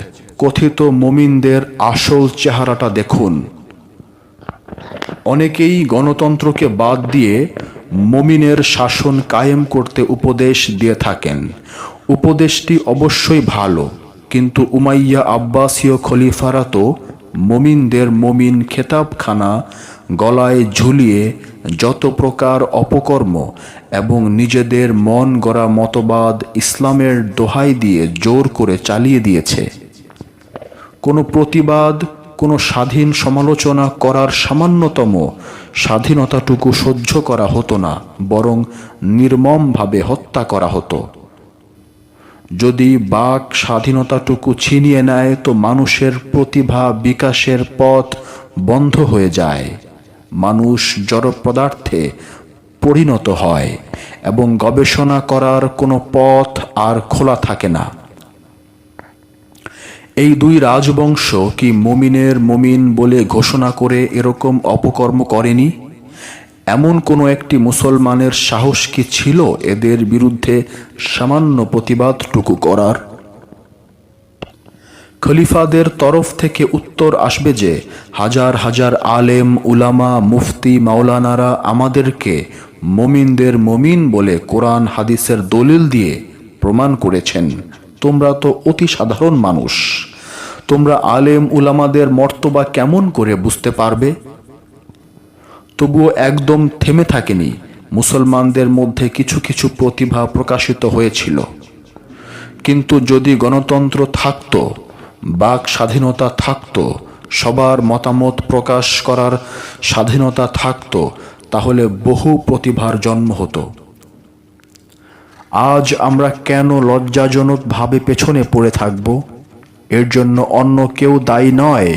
কথিত মুমিনদের আসল চেহারাটা দেখুন। অনেকেই গণতন্ত্রকে বাদ দিয়ে মুমিনের শাসন কায়েম করতে উপদেশ দিয়ে থাকেন। উপদেশটি অবশ্যই ভালো, কিন্তু উমাইয়া আব্বাসীয় খলিফারা তো মুমিনদের মুমিন খেতাবখানা গলায় ঝুলিয়ে যত প্রকার অপকর্ম এবং নিজেদের মন গড়া মতবাদ ইসলামের দোহাই দিয়ে জোর করে চালিয়ে দিয়েছে। কোনো প্রতিবাদ, কোনো স্বাধীন সমালোচনা করার সামান্যতম স্বাধীনতাটুকু সহ্য করা হতো না, বরং নির্মমভাবে হত্যা করা হতো। যদি বাক স্বাধীনতাটুকু ছিনিয়ে নেয় তো মানুষের প্রতিভা বিকাশের পথ বন্ধ হয়ে যায়, মানুষ জড় পদার্থে পরিণত হয় এবং গবেষণা করার কোনো পথ আর খোলা থাকে না। এই দুই রাজবংশ কি মুমিনের মুমিন বলে ঘোষণা করে এরকম অপকর্ম করেনি? এমন কোনো একটি মুসলমানের সাহস কি ছিল এদের বিরুদ্ধে সামান্য প্রতিবাদটুকু করার? খলিফাদের তরফ থেকে উত্তর আসবে যে হাজার হাজার আলেম, উলামা, মুফতি, মাওলানারা আমাদেরকে মুমিনদের মুমিন বলে কোরআন হাদিসের দলিল দিয়ে প্রমাণ করেছেন। তোমরা তো অতি সাধারণ মানুষ, তোমরা আলেম উলামাদের মর্তবা কেমন করে বুঝতে পারবে? তবুও একদম থেমে থাকেনি। মুসলমানদের মধ্যে কিছু কিছু প্রতিভা প্রকাশিত হয়েছিল। কিন্তু যদি গণতন্ত্র থাকত, বাক স্বাধীনতা থাকত, সবার মতামত প্রকাশ করার স্বাধীনতা থাকত, তাহলে বহু প্রতিভার জন্ম হতো। আজ আমরা কেন লজ্জাজনকভাবে পেছনে পড়ে থাকব? এর জন্য অন্য কেউ দায়ী নয়,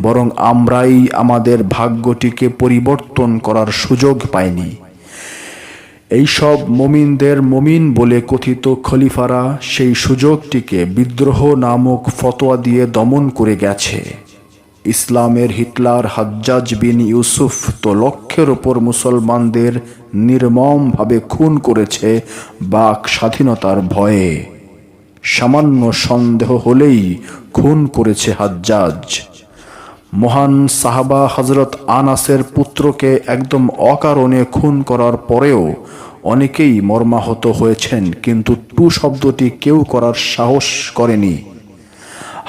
বরং আমরাই আমাদের ভাগ্যটিকে পরিবর্তন করার সুযোগ পাইনি। এইসব মুমিনদের মুমিন বলে কথিত খলিফারা সেই সুযোগটিকে বিদ্রোহ নামক ফতোয়া দিয়ে দমন করে গেছে। ইসলামের হিটলার হাজ্জাজ বিন ইউসুফ তো লক্ষের ওপর মুসলমানদের নির্মমভাবে খুন করেছে বাক স্বাধীনতার ভয়ে। সামান্য সন্দেহ হলেই খুন করেছে হাজ্জাজ। মহান সাহাবা হযরত আনাসের পুত্রকে একদম অকারণে খুন করার পরেও অনেকেই মর্মাহত হয়েছেন, কিন্তু টু শব্দটি কেউ করার সাহস করেনি।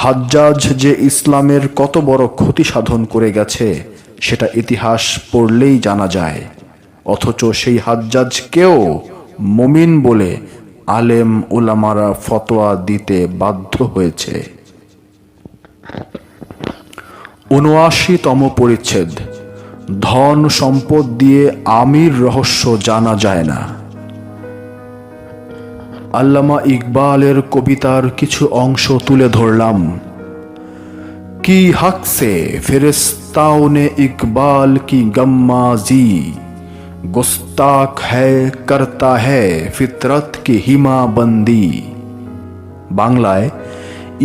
হাজ্জাজ যে ইসলামের কত বড় ক্ষতি সাধন করে গেছে সেটা ইতিহাস পড়লেই জানা যায়। অথচ সেই হাজ্জাজকেও মুমিন বলে আলেম উলামারা ফতোয়া দিতে বাধ্য হয়েছে। ৭৯তম পরিচ্ছেদ। ধন সম্পদ দিয়ে আমির রহস্য জানা যায় না। আল্লামা ইকবালের কবিতার কিছু অংশ তুলে ধরলাম। কি হক সে ফেরেশতাओं ने इकबाल की गम्माजी, गुस्ताख है करता है फितरत की হিমাবন্দি। বাংলায়,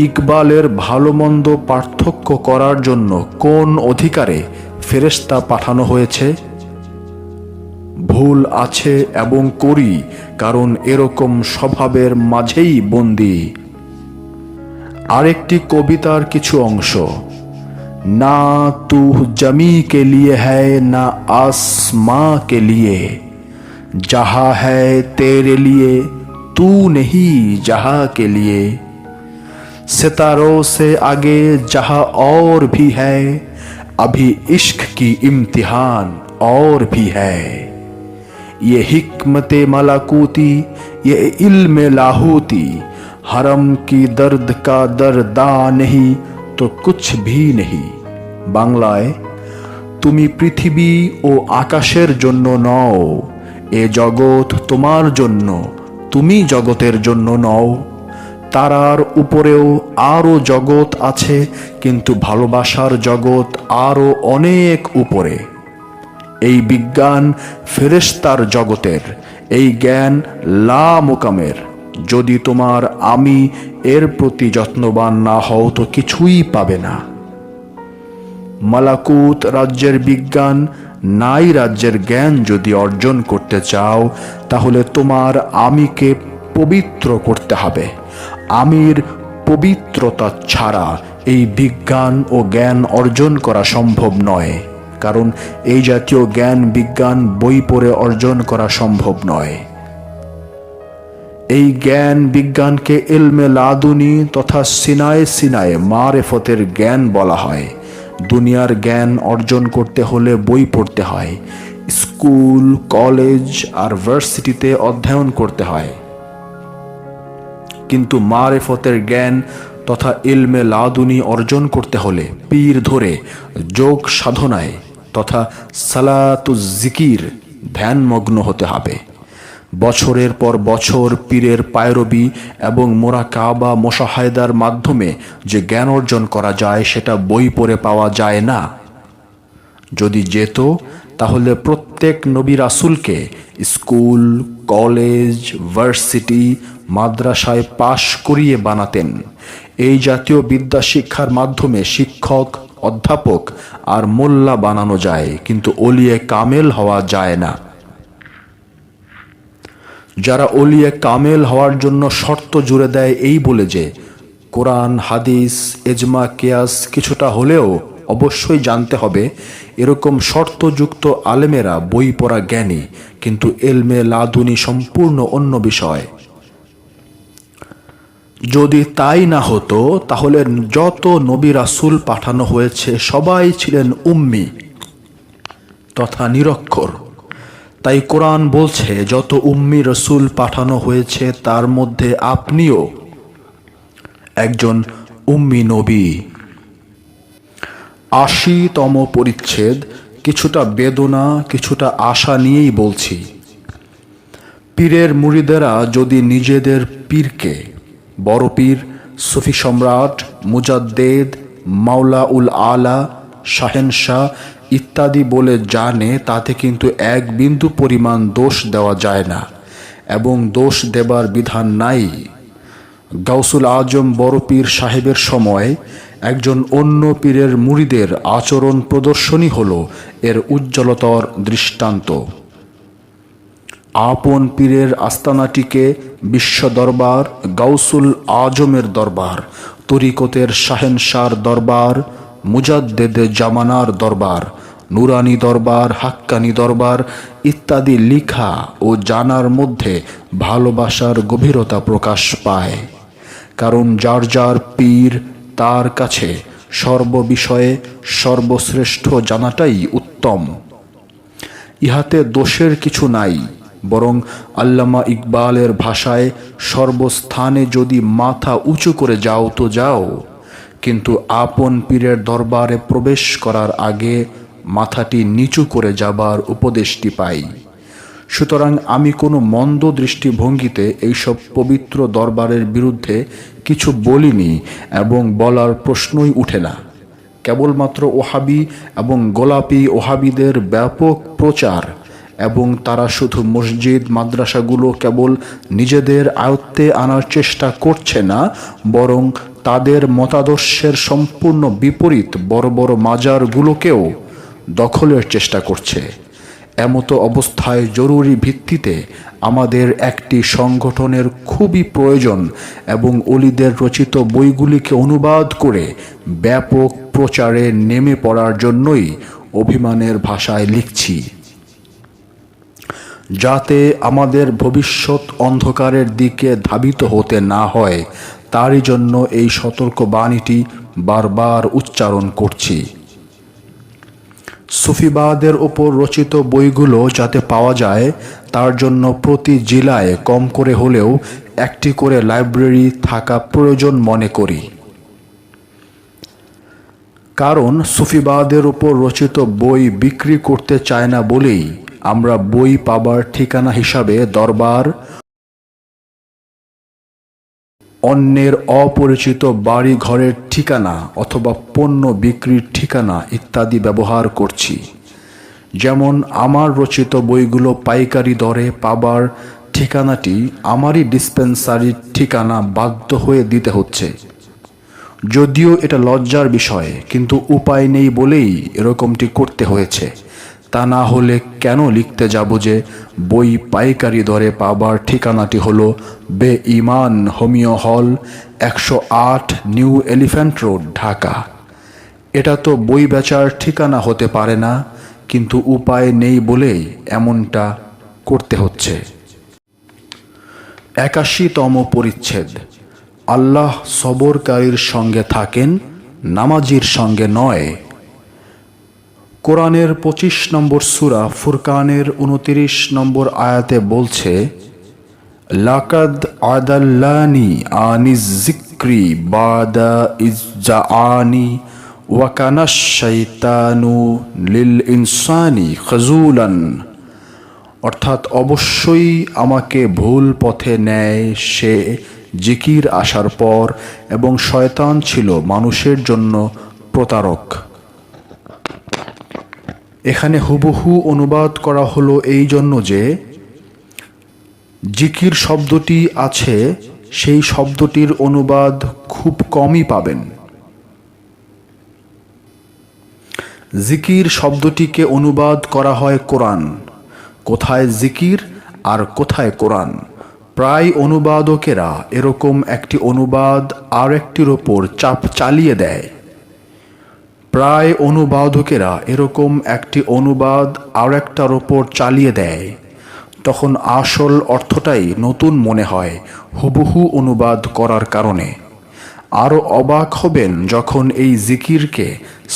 ইকবালের ভালো মন্দ পার্থক্য করার জন্য কোন অধিকারে ফেরেশতা পাঠানো হয়েছে? ভুল আছে এবং করি, কারণ এরকম স্বভাবের মাঝেই বন্দী। আরেকটি কবিতার কিছু অংশ। না তু জমি কে লিয়ে হ্যায় না আসমাं के लिए, जहां है तेरे लिए तू नहीं जहां के लिए, सितारों से आगे जहां और भी है, अभी इश्क की इम्तिहान और भी है। ये हिकमत मलाकूती, ये इल्म लाहूती, हरम की दर्द का दर्दा नहीं तो कुछ भी नहीं। বাংলায়, তুমি পৃথিবী ও আকাশের জন্য নও, এ জগৎ তোমার জন্য, তুমি জগতের জন্য নও। তারার উপরেও আরো জগৎ আছে, কিন্তু ভালোবাসার জগৎ আরো অনেক উপরে। এই বিজ্ঞান ফেরেশতার জগতের, এই জ্ঞান লা মোকামের। যদি তোমার আমি এর প্রতি যত্নবান না হও তো কিছুই পাবে না। মালাকুত রাজ্যের বিজ্ঞান, নাই রাজ্যের জ্ঞান যদি অর্জন করতে চাও, তাহলে তোমার আমিকে পবিত্র করতে হবে। আমির পবিত্রতা ছাড়া এই বিজ্ঞান ও জ্ঞান অর্জন করা সম্ভব নয়, কারণ এই জাতীয় জ্ঞান বিজ্ঞান বই পড়ে অর্জন করা সম্ভব নয়। এই জ্ঞান বিজ্ঞানকে ইলমে লাদুনি তথা সিনায়ে সিনায়ে মারেফতের জ্ঞান বলা হয়। দুনিয়ার জ্ঞান অর্জন করতে হলে বই পড়তে হয়, স্কুল, কলেজ আর ভার্সিটিতে অধ্যয়ন করতে হয়। কিন্তু মারেফতের জ্ঞান তথা ইলমে লাদুনি অর্জন করতে হলে পীর ধরে যোগ সাধনায় তথা সালাতুজ জিকির ধ্যানমগ্ন হতে হবে। বছরের পর বছর পীরের পায়রবি এবং মোরাকাবা মুশাহাদার মাধ্যমে যে জ্ঞান অর্জন করা যায়, সেটা বই পড়ে পাওয়া যায় না। যদি যেত, তাহলে প্রত্যেক নবী রাসূলকে স্কুল, কলেজ, ভার্সিটি, মাদ্রাসায় পাশ করিয়ে বানাতেন। এই জাতীয় বিদ্যা শিক্ষার মাধ্যমে শিক্ষক, অধ্যাপক আর মোল্লা বানানো যায়, কিন্তু ওলিয়ে কামেল হওয়া যায় না। যারা ওলিয়ে কামেল হওয়ার জন্য শর্ত জুড়ে দেয় এই বলে যে কোরআন, হাদিস, এজমা, কিয়াস কিছুটা হলেও অবশ্যই জানতে হবে, এরকম শর্তযুক্ত আলেমেরা বই পড়া জ্ঞানী, কিন্তু ইলমে লাদুনি সম্পূর্ণ অন্য বিষয়। যদি তাই না হতো, তাহলে যত নবী রাসূল পাঠানো হয়েছে সবাই ছিলেন উম্মি তথা নিরক্ষর। তাই কোরআন বলছে, যত উম্মি রসুল পাঠানো হয়েছে তার মধ্যে আপনিও একজন উম্মি নবী। ৮০তম পরিচ্ছেদ। কিছুটা বেদনা, কিছুটা আশা নিয়েই বলছি। পীরের মুরিদেরা যদি নিজেদের পীরকে বড় পীর, সুফি সম্রাট, মুজাদ্দেদ, মাওলা উল আলা, শাহেনশাহ ইত্যাদি বলে জানে, তাতে কিন্তু এক বিন্দু পরিমাণ দোষ দেওয়া যায় না, এবং দোষ দেবার বিধান নাই। গাউসুল আজম বড় পীর সাহেবের সময় একজন অন্য পীরের মুরিদের আচরণ প্রদর্শনী হল এর উজ্জ্বলতর দৃষ্টান্ত। আপন পীরের আস্তানাটিকে বিশ্ব দরবার, গাউসুল আজমের দরবার, তরিকতের শাহেনশার দরবার, মুজাদ্দেদে জামানার দরবার, নুরানি দরবার, হাক্কানি দরবার ইত্যাদি লিখা ও জানার মধ্যে ভালোবাসার গভীরতা প্রকাশ পায়। কারণ যার যার পীর, তার কাছে সর্ববিষয়ে সর্বশ্রেষ্ঠ জানাটাই উত্তম। ইহাতে দোষের কিছু নাই। বরং আল্লামা ইকবালের ভাষায় সর্বস্থানে যদি মাথা উঁচু করে যাও তো যাও, কিন্তু আপন পীরের দরবারে প্রবেশ করার আগে মাথাটি নিচু করে যাবার উপদেশটি পাই। সুতরাং আমি কোনো মন্দ দৃষ্টিভঙ্গিতে এইসব পবিত্র দরবারের বিরুদ্ধে কিছু বলিনি এবং বলার প্রশ্নই উঠে না। কেবলমাত্র ওহাবি এবং গোলাপি ওহাবিদের ব্যাপক প্রচার এবং তারা শুধু মসজিদ মাদ্রাসাগুলো কেবল নিজেদের আয়ত্তে আনার চেষ্টা করছে না, বরং তাদের মতাদর্শের সম্পূর্ণ বিপরীত বড় বড় মাজারগুলোকেও দখলের চেষ্টা করছে। এমতো অবস্থায় জরুরি ভিত্তিতে আমাদের একটি সংগঠনের খুবই প্রয়োজন এবং অলিদের রচিত বইগুলিকে অনুবাদ করে ব্যাপক প্রচারে নেমে পড়ার জন্যই অভিমানের ভাষায় লিখছি, যাতে আমাদের ভবিষ্যৎ অন্ধকারের দিকে ধাবিত হতে না হয়। তারই জন্য এই সতর্ক বাণীটি বারবার উচ্চারণ করছি। সুফিবাদের ওপর রচিত বইগুলো যাতে পাওয়া যায় তার জন্য প্রতি জেলায় কম করে হলেও একটি করে লাইব্রেরি থাকা প্রয়োজন মনে করি। কারণ সুফিবাদের ওপর রচিত বই বিক্রি করতে চায় না বলেই আমরা বই পাবার ঠিকানা হিসাবে দরবার, অন্যের অপরিচিত বাড়ি ঘরের ঠিকানা অথবা পণ্য বিক্রির ঠিকানা ইত্যাদি ব্যবহার করছি। যেমন আমার রচিত বইগুলো পাইকারি দরে পাবার ঠিকানাটি আমারই ডিসপেন্সারির ঠিকানা বাধ্য হয়ে দিতে হচ্ছে। যদিও এটা লজ্জার বিষয়, কিন্তু উপায় নেই বলেই এরকমটি করতে হয়েছে। তা না হলে কেন লিখতে যাব যে বই পাইকারি দরে পাবার ঠিকানাটি হলো বে-ইমান হোমিও হল, 108 নিউ এলিফ্যান্ট রোড, ঢাকা। এটা তো বই বেচার ঠিকানা হতে পারে না, কিন্তু উপায় নেই বলেই এমনটা করতে হচ্ছে। 81তম পরিচ্ছেদ। আল্লাহ সবরকারীর সঙ্গে থাকেন, নামাজির সঙ্গে নয়। কোরআনের 25 নম্বর সূরা ফুরকানের 29 নম্বর আয়াতে বলছে, লাকাদ আদাল্লানি আনিজ যিকরি বাদা ইজ জাআনি ওয়া কানাশ শাইতানু লিল ইনসানি খাজুলান। অর্থাৎ অবশ্যই আমাকে ভুল পথে নেয় সে জিকির আসার পর, এবং শয়তান ছিল মানুষের জন্য প্রতারক। এখানে হুবহু অনুবাদ করা হলো এই জন্য যে জিকির শব্দটি আছে, সেই শব্দটির অনুবাদ খুব কমই পাবেন। জিকির শব্দটিকে অনুবাদ করা হয় কোরআন। কোথায় জিকির আর কোথায় কোরআন? প্রায় অনুবাদকেরা এরকম একটি অনুবাদ আর একটির ওপর চাপ চালিয়ে দেয়। প্রায় অনুবাদকেরা এরকম একটি অনুবাদ আর একটার ওপর চালিয়ে দেয়, তখন আসল অর্থটাই নতুন মনে হয় হুবহু অনুবাদ করার কারণে। আরও অবাক হবেন যখন এই জিকিরকে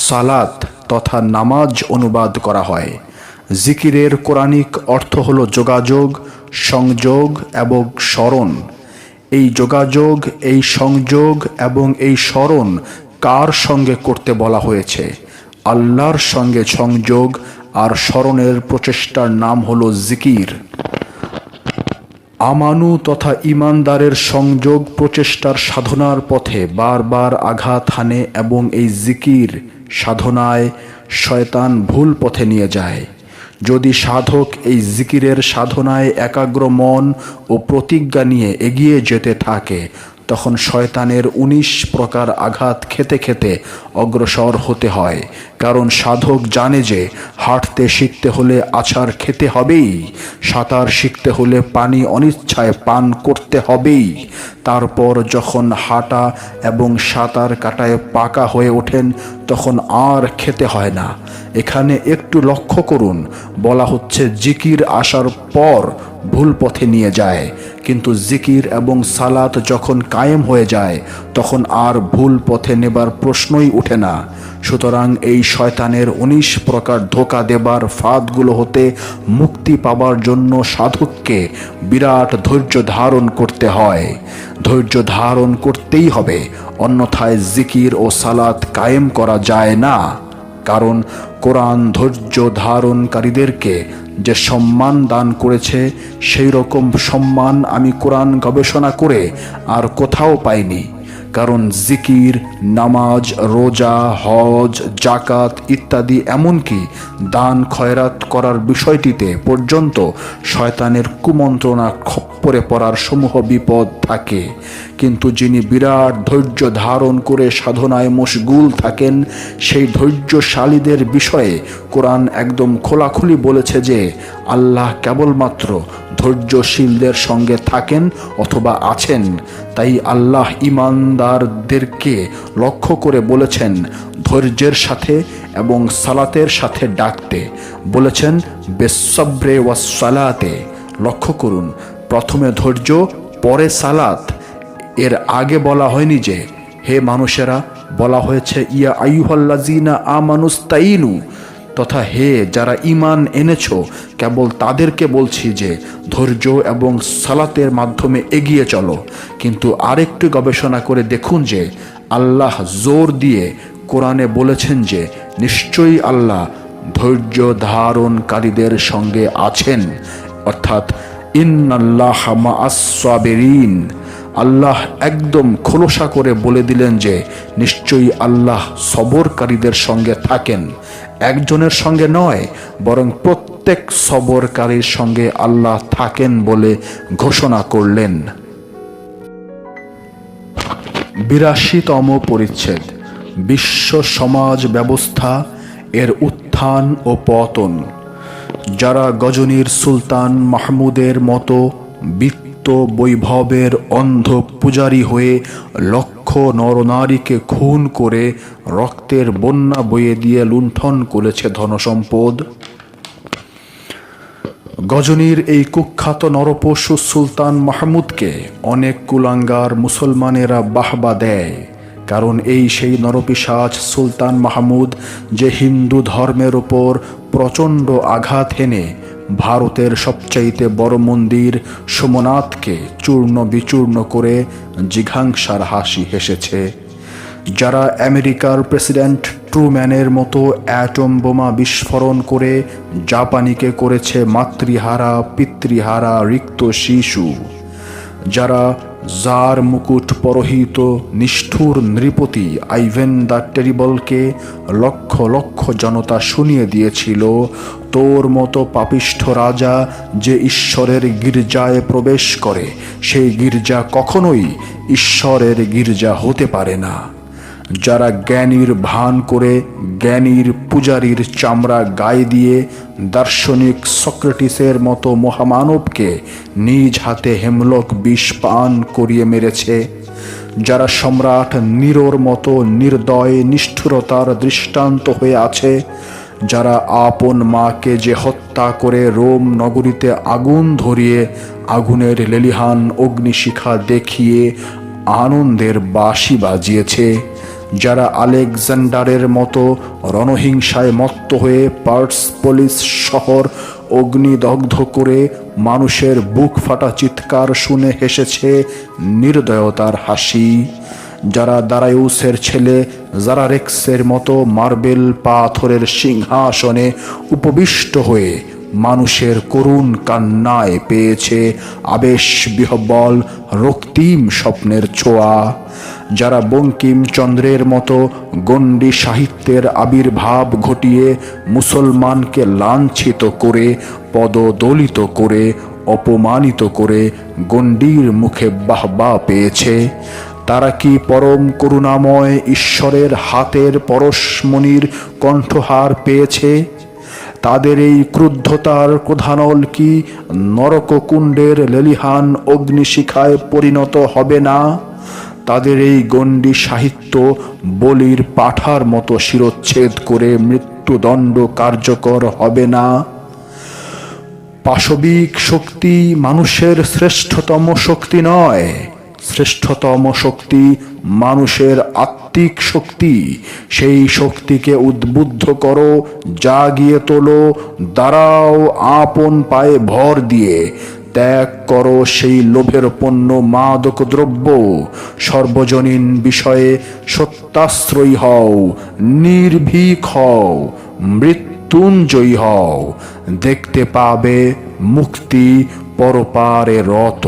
সালাত তথা নামাজ অনুবাদ করা হয়। জিকিরের কোরআনিক অর্থ হলো যোগাযোগ, সংযোগ এবং স্মরণ। এই যোগাযোগ, এই সংযোগ এবং এই স্মরণ কার সঙ্গে করতে বলা হয়েছে? আল্লাহর সঙ্গে সংযোগ আর স্মরণের প্রচেষ্টার নাম হলো জিকির। আমানু তথা ইমানদারের সংযোগ প্রচেষ্টার সাধনার পথে বারবার আঘাত হানে এবং এই জিকির সাধনায় শয়তান ভুল পথে নিয়ে যায়। যদি সাধক এই জিকিরের সাধনায় একাগ্র মন ও প্রতিজ্ঞা নিয়ে এগিয়ে যেতে থাকে, তখন শয়তানের 19 প্রকার আঘাত খেতে খেতে অগ্রসর হতে হয়। কারণ সাধক জানে যে হাঁটতে শিখতে হলে আছাড় খেতে হবেই, সাঁতার শিখতে হলে পানি অনিচ্ছায় পান করতে হবেই। তারপর যখন হাঁটা এবং সাঁতার কাটায় পাকা হয়ে ওঠেন, তখন আর খেতে হয় না। এখানে একটু লক্ষ্য করুন, বলা হচ্ছে জিকির আসার পর ভুল পথে নিয়ে যায়, কিন্তু জিকির এবং সালাত যখন কায়েম হয়ে যায় তখন আর ভুল পথে নেবার প্রশ্নই ওঠে না। সুতরাং এই শয়তানের 19 প্রকার ধোঁকা দেবার ফাঁদগুলো হতে মুক্তি পাবার জন্য সাধককে বিরাট ধৈর্য ধারণ করতে হয়। ধৈর্য ধারণ করতেই হবে, অন্যথায় জিকির ও সালাত কায়েম করা যায় না। কারণ কোরআন ধৈর্য ধারণকারীদেরকে যে সম্মান দান করেছে, সেই রকম সম্মান আমি কোরআন গবেষণা করে আর কোথাও পাইনি। কারণ জিকির, নামাজ, রোজা, হজ, জাকাত ইত্যাদি, এমনকি দান খয়রাত করার বিষয়টিতে পর্যন্ত শয়তানের কুমন্ত্রণা খপ্পরে পড়ার সমূহ বিপদ থাকে। কিন্তু যিনি বিরাট ধৈর্য ধারণ করে সাধনায় মশগুল থাকেন, সেই ধৈর্যশালীদের বিষয়ে কোরআন একদম খোলাখুলি বলেছে যে আল্লাহ কেবলমাত্র ধৈর্যশীলদের সঙ্গে থাকেন অথবা আছেন। তাই আল্লাহ ঈমানদারদেরকে লক্ষ্য করে বলেছেন ধৈর্যের সাথে এবং সালাতের সাথে ডাকতে, বলেছেন বেসব্রে ওয়াস সালাতে। লক্ষ্য করুন, প্রথমে ধৈর্য, পরে সালাত। এর আগে বলা হয়নি যে হে মানুষেরা, বলা হয়েছে ইয়া আইয়ুহাল্লাযীনা আমানুস্তাইনু, তথা হে যারা ঈমান এনেছো, কেবল তাদেরকে বলছি যে ধৈর্য এবং সালাতের মাধ্যমে এগিয়ে চলো। কিন্তু আরেকটু গবেষণা করে দেখুন যে আল্লাহ জোর দিয়ে কোরআনে বলেছেন যে নিশ্চয়ই আল্লাহ ধৈর্য ধারণকারীদের সঙ্গে আছেন, অর্থাৎ ইন্নাল্লাহা মাআস সাবিরিন। আল্লাহ একদম খোলসা করে বলে দিলেন যে নিশ্চয়ই আল্লাহ সবরকারীদের সঙ্গে থাকেন। একজনের সঙ্গে নয়, বরং প্রত্যেক সবরকারীর সঙ্গে আল্লাহ থাকেন বলে ঘোষণা করলেন। 82তম পরিচ্ছেদ, বিশ্ব সমাজ ব্যবস্থা, এর উত্থান ও পতন। যারা গজনীর সুলতান মাহমুদের মতো বৈভবের অন্ধ পূজারী হয়ে লক্ষ নরনারীকে খুন করে রক্তের বন্যা বয়ে দিয়ে লুণ্ঠন করেছে ধনসম্পদ, গজনীর এই কুখ্যাত নরপশু সুলতান মাহমুদকে অনেক কুলাঙ্গার মুসলমানেরা বাহবা দেয়। কারণ এই সেই নরপিশাচ সুলতান মাহমুদ যে হিন্দু ধর্মের ওপর প্রচণ্ড আঘাত হেনে ভারতের সবচাইতে বড় মন্দির সোমনাথকে চূর্ণ বিচূর্ণ করে জিঘাংসার হাসি হেসেছে। যারা আমেরিকার প্রেসিডেন্ট ট্রুম্যানের মতো অ্যাটম বোমা বিস্ফোরণ করে জাপানিকে করেছে মাতৃহারা পিতৃহারা রিক্ত শিশু, যারা জার মুকুট পরহিত নিষ্ঠুর নৃপতি আইভেন দ্য টেরিবলকে লক্ষ লক্ষ জনতা শুনিয়ে দিয়েছিল তোর মতো পাপিষ্ঠ রাজা যে ঈশ্বরের গির্জায় প্রবেশ করে, সেই গির্জা কখনোই ঈশ্বরের গির্জা হতে পারে না। যারা জ্ঞানীর ভান করে জ্ঞানীর পূজারীর চামড়া গায়ে দিয়ে দার্শনিক সক্রেটিসের মতো মহামানবকে নিজ হাতে হেমলক বিষ পান করিয়ে মেরেছে, যারা সম্রাট নিরোর মতো নির্দয় নিষ্ঠুরতার দৃষ্টান্ত হয়ে আছে, যারা আপন মাকে যে হত্যা করে রোম নগরীতে আগুন ধরিয়ে আগুনের লেলিহান অগ্নিশিখা দেখিয়ে আনন্দের বাঁশি বাজিয়েছে, যারা আলেকজান্ডারের মতো রণহিংসায় মত্ত হয়ে পার্সপোলিস শহর অগ্নিদগ্ধ করে মানুষের বুক ফাটা চিৎকার শুনে হেসেছে নির্দয়তার হাসি, যারা দারায়ুসের ছেলে জারারেক্সের মতো মার্বেল পাথরের সিংহাসনে উপবিষ্ট হয়ে মানুষের করুণ কান্নায় পেয়েছে আবেশ বিহ্বল রক্তিম স্বপ্নের ছোঁয়া, যারা বঙ্কিমচন্দ্রের মতো গণ্ডি সাহিত্যের আবির্ভাব ঘটিয়ে মুসলমানকে লাঞ্ছিত করে পদদলিত করে অপমানিত করে গণ্ডির মুখে বাহবা পেয়েছে, তারা কি পরম করুণাময় ঈশ্বরের হাতের পরশমণির কণ্ঠহার পেয়েছে? তাদের এই ক্রুদ্ধতার ক্রোধানল কি নরককুণ্ডের লেলিহান অগ্নিশিখায় পরিণত হবে না? তাদের এই গণ্ডি সাহিত্য বলির পাঠার মতো শিরচ্ছেদ করে মৃত্যুদণ্ড কার্যকর হবে না? পাশবিক শক্তি মানুষের শ্রেষ্ঠতম শক্তি নয়, শ্রেষ্ঠতম শক্তি মানুষের আত্মিক শক্তি। সেই শক্তিকে উদ্বুদ্ধ করো, জাগিয়ে তোলো, দাঁড়াও আপন পায়ে ভর দিয়ে। ত্যাগ করো সেই লোভের পণ্য মাদক দ্রব্য। সর্বজনীন বিষয়ে সত্যাশ্রয়ী হও, নির্ভীক হও, মৃত্যুঞ্জয়ী হও। দেখতে পাবে মুক্তি পরপারে রত।